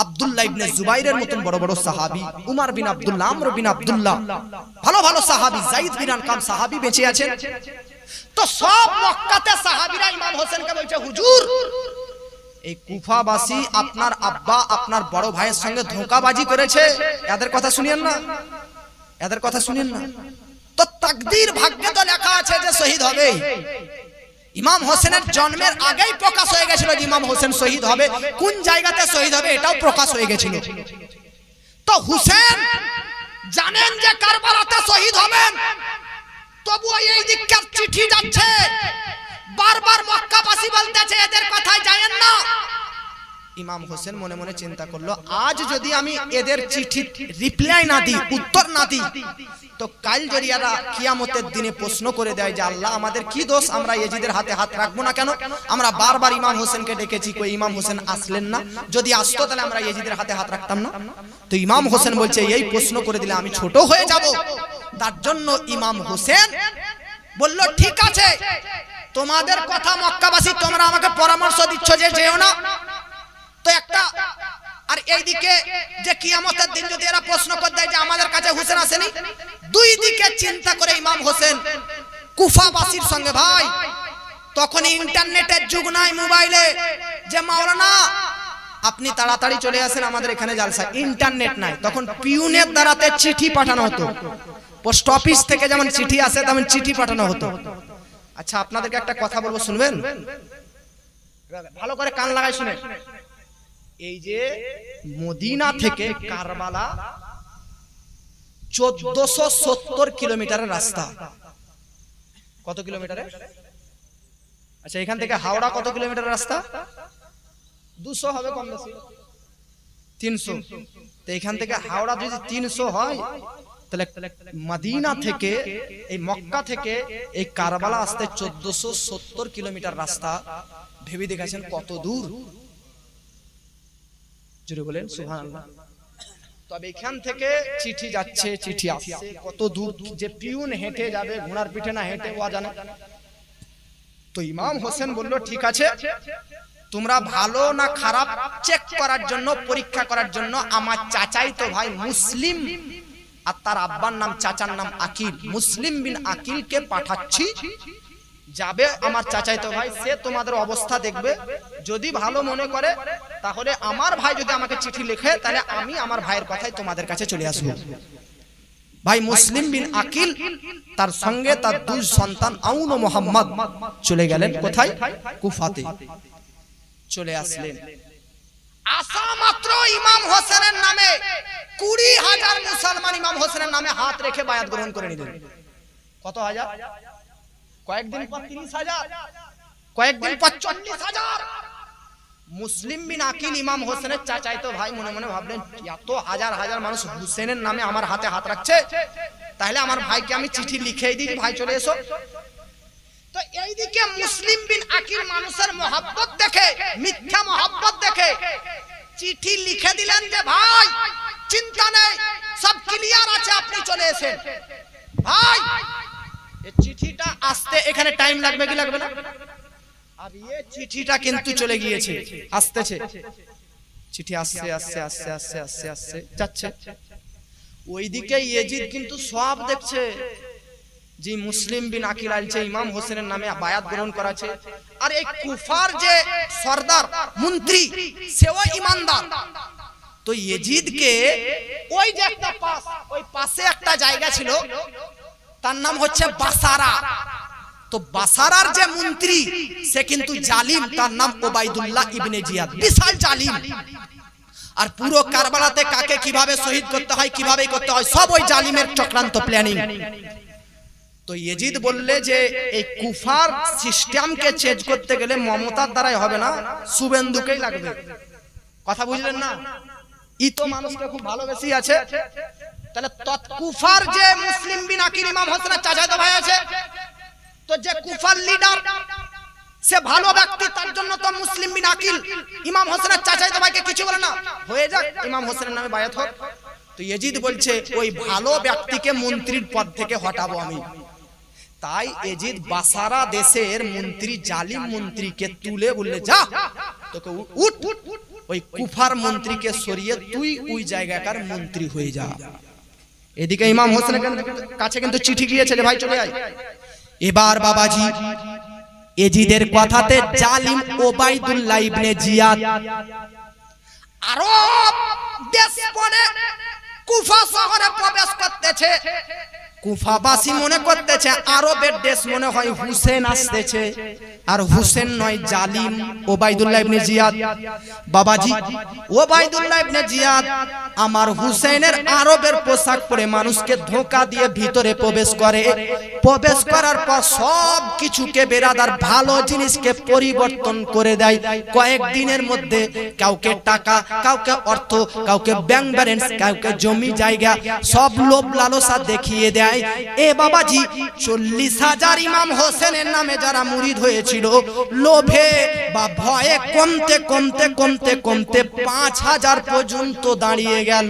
Speaker 1: আব্দুল্লাহ ইবনে জুবাইরের মতন বড় বড় সাহাবী, উমর বিন আব্দুল্লাহ, আমর বিন আব্দুল্লাহ, ভালো ভালো সাহাবী, যায়েদ বিন আরকাম সাহাবী বেঁচে আছেন। তো সব মক্কাতে সাহাবীরা ইমাম হোসেনকে বলছে, হুজুর এই কুফাবাসী আপনার আব্বা আপনার বড় ভাইয়ের সঙ্গে ধোঁকাবাজি করেছে, এদের কথা শুনিয়েন না, এদের কথা শুনিয়েন না। তো তাকদীর, ভাগ্যে তো লেখা আছে যে শহীদ হবে। ইমাম হোসেনের জন্মের আগেই প্রকাশ হয়ে গেছিল যে ইমাম হোসেন শহীদ হবে, কোন জায়গাতে শহীদ হবে এটাও প্রকাশ হয়ে গেছিল। তো হুসেন জানেন যে কারবালাতে শহীদ হবেন, তবুও এই দিককার চিঠি যাচ্ছে, বারবার মক্কাবাসী বলতেছে এদের কথায় যায়েন না। ইমাম হোসেন মনে মনে চিন্তা করলো, আজ যদি আমি এদের চিঠি রিপ্লাই না দিই, উত্তর না দিই, তো কাল যদি এরা কিয়ামতের দিনে প্রশ্ন করে দেয় যে আল্লাহ আমাদের কি দোষ, আমরা ইয়েজিদের হাতে হাত রাখবো না কেন? আমরা বারবার ইমাম হোসেনকে ডেকেছি, কই ইমাম হোসেন আসলেন না, যদি আসতো তাহলে আমরা ইয়েজিদের হাতে হাত রাখতাম না। তো ইমাম হোসেন বলছে এই প্রশ্ন করে দিলে আমি ছোট হয়ে যাব। তার জন্য ইমাম হোসেন বলল, ঠিক আছে তোমাদের কথা মক্কাবাসী, তোমরা আমাকে পরামর্শ দিচ্ছ যে যেও না, তো একটা আর এইদিকে যে কিয়ামতের দিন যদি এরা প্রশ্ন করে দেয় যে আমাদের কাছে হোসেন আসেনি, দুই দিকে চিন্তা করে ইমাম হোসেন কুফাবাসীর সঙ্গে, ভাই তখন ইন্টারনেটের যুগ নাই, মোবাইলে যে মাওলানা আপনি তাড়াতাড়ি চলে আসেন আমাদের এখানে জালসা, ইন্টারনেট নাই, তখন পিউনের দ্বারাতে চিঠি পাঠানো হতো। পোস্ট অফিস থেকে যেমন চিঠি আসে তেমন চিঠি পাঠানো হতো। আচ্ছা আপনাদেরকে একটা কথা বলবো, শুনবেন? ভালো করে কান লাগাই শুনে। এই যে মদিনা থেকে কারবালা 1470 কিলোমিটারের রাস্তা। কত কিলোমিটারে? আচ্ছা এখান থেকে হাওড়া কত কিলোমিটারের রাস্তা? 200 হবে কম বেশি, 300। তো এখান থেকে হাওড়া যদি 300 হয়, তাহলে মদিনা থেকে এই মক্কা থেকে এই কারবালা আসতে 1470 কিলোমিটার রাস্তা। ভেবে দেখেছেন কত দূর? জোরে বলেন সুবহানাল্লাহ। তবে এখান থেকে চিঠি যাচ্ছে, চিঠি আসছে, কত দূর যে পিউন হেঁটে যাবে, ঘোড়ার পিঠে না হেঁটে ওয়া জানে। তো ইমাম হোসেন বলল, ঠিক আছে তোমরা ভালো না খারাপ চেক করার জন্য, পরীক্ষা করার জন্য আমার চাচাই তো ভাই মুসলিম আর তার আব্বার নাম, চাচার নাম আকিল, মুসলিম বিন আকিলকে পাঠাচ্ছি, যাবে আমার চাচাই তো ভাই, সে তোমাদের অবস্থা দেখবে, যদি ভালো মনে করে তাহলে আমার ভাই যদি আমাকে চিঠি লেখে তাহলে আমি আমার ভাইয়ের কথাই তোমাদের কাছে চলে আসবো। ভাই মুসলিম বিন আকিল তার সঙ্গে তার দুই সন্তান আউন ও মোহাম্মদ চলে গেলেন কোথায়? কুফাতে চলে আসলেন। আসা মাত্র ইমাম হোসেনের নামে 20,000 মুসলমান ইমাম হোসেনের নামে হাত রেখে বায়াত গ্রহণ করে নিলেন। কত হাজার? কয়েকদিন পর 30,000, কয়েকদিন পর 40,000। মুসলিম বিন আকিল ইমাম হোসেনের চাচাইতো ভাই মনে মনে ভাবলেন, এত হাজার হাজার মানুষ হুসেনের নামে আমার হাতে হাত রাখছে, তাহলে আমার ভাইকে আমি চিঠি লিখে দিই, ভাই চলে এসো। তো এইদিকে মুসলিম বিন আকিল মানুষের মহব্বত দেখে, মিথ্যা মহব্বত দেখে চিঠি লিখে দিলেন যে ভাই চিন্তা নেই, সব ক্লিয়ার আছে, আপনি চলে এসেন। ভাই এই চিঠিটা আসতে এখানে টাইম লাগবে কি লাগবে না? আর এই চিঠিটা কিন্তু চলে গিয়েছে, আসতেছে, চিঠি আসছে আসছে আসছে আসছে আসছে আসছে যাচ্ছে। ওইদিকে ইয়েজিদ কিন্তু সব দেখছে, যে মুসলিম বিন আকিল আলছে ইমাম হোসেনের নামে বায়াত গ্রহণ করাছে, আর এই কুফার যে সর্দার মন্ত্রী সেও ইমানদার। তো ইয়েজিদকে ওই যে একটা পাস, ওই পাশে একটা জায়গা ছিল, তার নাম হচ্ছে বাসারা। তো বাসারার যে মন্ত্রী সে কিন্তু জালিম, তার নাম ওবাইদুল্লাহ ইবনে জিয়াদ, বিশাল জালিম। আর পুরো কারবালাতে কাকে কিভাবে শহীদ করতে হয়, কিভাবে করতে হয়, সব ওই জালিমের চক্রান্ত প্ল্যানিং। তো ইয়েজিদ বললে যে এই কুফার সিস্টেমকে চেঞ্জ করতে গেলে মমতার দ্বারাই হবে না, শুভেন্দুকেই লাগবে। কথা বুঝলেন না? ই তো মানুষকে খুব ভালোবেসে আছে। তাহলে কুফার যে মুসলিম বিন আকিল ইমাম হোসেনের চাচাতো ভাই আছে, তো যে কুফার লিডার সে ভালো ব্যক্তি, তার জন্য তো মুসলিম বিন আকিল ইমাম হোসেনের চাচাতো ভাইকে কিছু বলে না, হয়ে যাক ইমাম হোসেনের নামে বায়াত হোক। তো ইয়েজিদ বলছে ওই ভালো ব্যক্তিকে মন্ত্রীর পদ থেকে হটাবো আমি। তাই ইয়েজিদ বাসারা দেশের মন্ত্রী, জালিম মন্ত্রীকে তুলে বললে যা তোকে উঠ, ওই কুফার মন্ত্রীকে সরিয়ে তুই ওই জায়গাকার মন্ত্রী হয়ে যা। এদিকে ইমাম হোসেনের কাছে কিন্তু চিঠি গিয়েছে যে ভাই চলে আয়।
Speaker 2: এবার বাবাজি ইয়েজিদের কথাতে জালিম ওবাইদুল্লাহ ইবনে জিয়াদ
Speaker 1: আরব দেশ পড়ে কুফা শহরে প্রবেশ করতেছে। কুফাবাসী মনে করতেছে আরবের দেশ, মনে হয় হুসেন আসতেছে, আর হুসেন নয়, জালিম ওবাইদুল্লাহ ইবনে জিয়াদ। বাবাজি ওবাইদুল্লাহ ইবনে জিয়াদ আমার হুসেনের আরবের পোশাক পরে মানুষকে ধোঁকা দিয়ে ভিতরে প্রবেশ করে। প্রবেশ করার পর সব কিছুকে বেরাদার ভালো জিনিসকে পরিবর্তন করে দেয় কয়েকদিনের মধ্যে। কাউকে টাকা, কাউকে অর্থ, কাউকে ব্যাংক ব্যালেন্স, কাউকে জমি জায়গা, সব লোভ লালসা দেখিয়ে দেয়। এ বাবাজি 40,000 ইমাম হোসেনের নামে যারা মুরিদ হয়েছিল, লোভে বা ভয়ে কমতে কমতে কমতে কমতে 5,000 পর্যন্ত দাঁড়িয়ে গেল।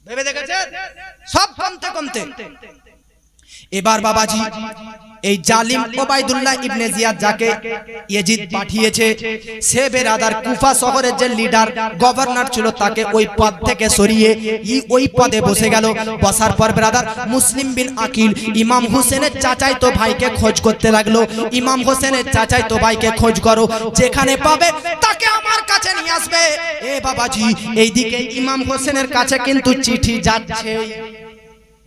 Speaker 1: ভেবে দেখেছেন? সব কমতে কমতে।
Speaker 2: এবার বাবাজি এই জালিম ওবাইদুল্লাহ ইবনে জিয়াদ যাকে ইয়েজিদ পাঠিয়েছে, সে বেরাদার কুফা শহরের যে লিডার গভর্নর ছিল তাকে ওই পদ থেকে সরিয়ে ওই পদে বসে গেল। বসার পর বেরাদার মুসলিম বিন আকিল ইমাম হোসেনের চাচাইতো ভাইকে খোঁজ করতে লাগলো। ইমাম হোসেনের চাচাইতো ভাইকে খোঁজ করো, যেখানে পাবে তাকে আমার কাছে নিয়ে আসবে। এ বাবাজি এইদিকে ইমাম হোসেনের কাছে কিন্তু চিঠি যাচ্ছে,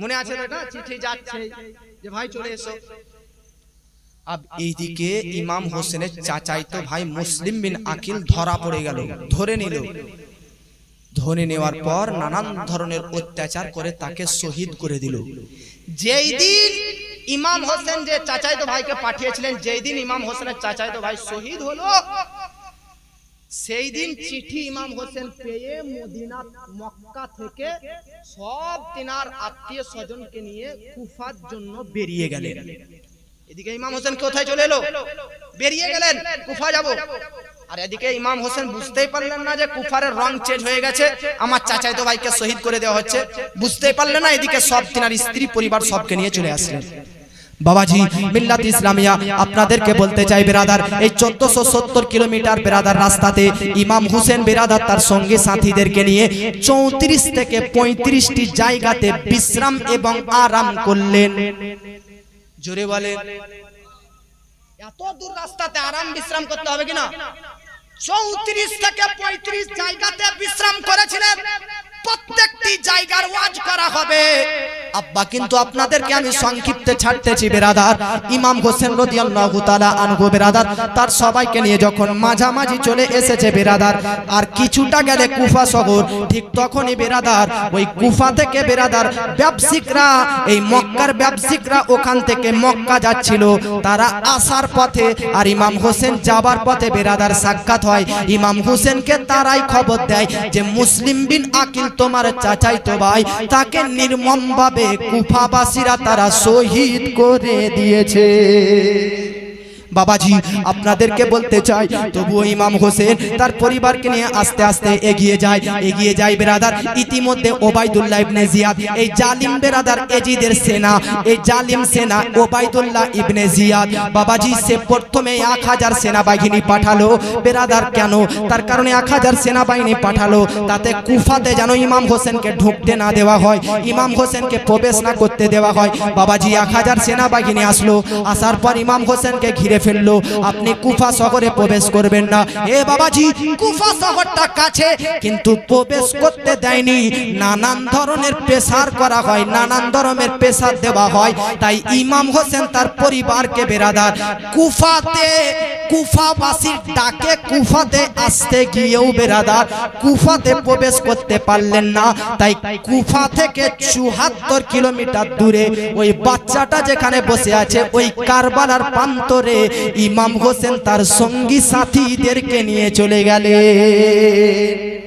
Speaker 1: মনে আছে না? চিঠি যাচ্ছে যে ভাই চলে এসো।
Speaker 2: अब এইদিকে ইমাম হোসেনের চাচাইতো ভাই মুসলিম বিন আকিল ধরা পড়ে গেল, ধরে নিল। ধরে নেওয়ার পর নানান ধরনের অত্যাচার করে তাকে শহীদ করে দিল।
Speaker 1: যেই দিন ইমাম হোসেন যে চাচাইতো ভাইকে পাঠিয়েছিলেন, যেই দিন ইমাম হোসেনের চাচাইতো ভাই শহীদ হলো, সেই দিন চিঠি ইমাম হোসেন পেয়ে মদিনা মক্কা থেকে সব তিনার আত্মীয় স্বজনকে নিয়ে কুফার জন্য বেরিয়ে গেলেন। এদিকে ইমাম হোসেন কোথায় চলে এলো? বেরিয়ে গেলেন, কুফা যাব। আর এদিকে ইমাম হোসেন বুঝতেই পারলেন না যে কুফারের রং চেঞ্জ হয়ে গেছে, আমার চাচাইতো ভাইকে শহীদ করে দেওয়া হচ্ছে, বুঝতেই পারলেন না। এদিকে সব তিনার স্ত্রী পরিবার সবকে নিয়ে চলে আসলেন।
Speaker 2: বাবাজি মিল্লাত ইসলামিয়া আপনাদেরকে বলতে চাই বেরাদার, এই 1470 কিলোমিটার বেরাদার রাস্তাতে ইমাম হোসেন বেরাদার তার সঙ্গে সাথীদেরকে নিয়ে 34 থেকে 35টি জায়গাতে বিশ্রাম এবং আরাম করলেন।
Speaker 1: জোরে বলে, এত দূর রাস্তাতে আরাম বিশ্রাম করতে হবে কিনা? 34 থেকে 35 জায়গাতে বিশ্রাম করেছিলেন। প্রত্যেকটি জায়গার ওয়াজ করা হবে।
Speaker 2: আব্বা কিন্তু আপনাদেরকে আমি সংক্ষিপ্তে ছাড়তেছি বেরাদার। ইমাম হোসেন রাদিয়াল্লাহু তাআলা আনহু বেরাদার তার সবাইকে নিয়ে যখন মাঝামাঝি চলে এসেছে বেরাদার, আর কিছুটা গেলে কুফা শহর, ঠিক তখনই বেরাদার ওই কুফা থেকে বেরাদার ব্যবসায়িকরা, এই মক্কার ব্যবসায়িকরা ওখান থেকে মক্কা যাচ্ছিল, তারা আসার পথে আর ইমাম হোসেন যাবার পথে বেরাদার সাক্ষাৎ হয়। ইমাম হোসেনকে তারাই খবর দেয় যে মুসলিম বিন আকিল তোমার চাচাইতো ভাই, তাকে নির্মমভাবে কুফাবাসীরা তারা শহীদ করে দিয়েছে। বাবাজি আপনাদেরকে বলতে চাই, তবুও ইমাম হোসেন তার পরিবারকে নিয়ে আস্তে আস্তে এগিয়ে যায় বেরাদার। ইতিমধ্যে ওবাইদুল্লাহ ইবনে জিয়াদ, এই জালিম বেরাদার এজিদের সেনা, এই জালিম সেনা ওবাইদুল্লাহ ইবনে জিয়াদ বাবাজি, সে প্রথমে 1000 সেনাবাহিনী পাঠালো বেরাদার। কেন? তার কারণে 1000 সেনাবাহিনী পাঠালো, তাতে কুফাতে যেন ইমাম হোসেনকে ঢুকতে না দেওয়া হয়, ইমাম হোসেনকে প্রবেশ না করতে দেওয়া হয়। বাবাজি 1000 সেনাবাহিনী আসলো, আসার পর ইমাম হোসেনকে ঘিরে ফেললো। আপনি কুফা শহরে প্রবেশ করবেন না। এ বাবাজি কুফা শহরটা কাছে, কিন্তু প্রবেশ করতে দেয়নি। নানান ধরনের প্রেসার করা হয়, নানান ধরনের প্রেসার দেওয়া হয়। তাই ইমাম হোসেন তার পরিবারকে বেরাদার কুফাবাসীর ডাকে কুফাতে আসতে গিয়েও বেরাদার কুফাতে প্রবেশ করতে পারলেন না। তাই কুফা থেকে 74 কিলোমিটার দূরে ওই বাচ্চাটা যেখানে বসে আছে, ওই কারবালার প্রান্তরে ইমাম হোসেন তার সঙ্গী সাথীদেরকে নিয়ে চলে গেলেন।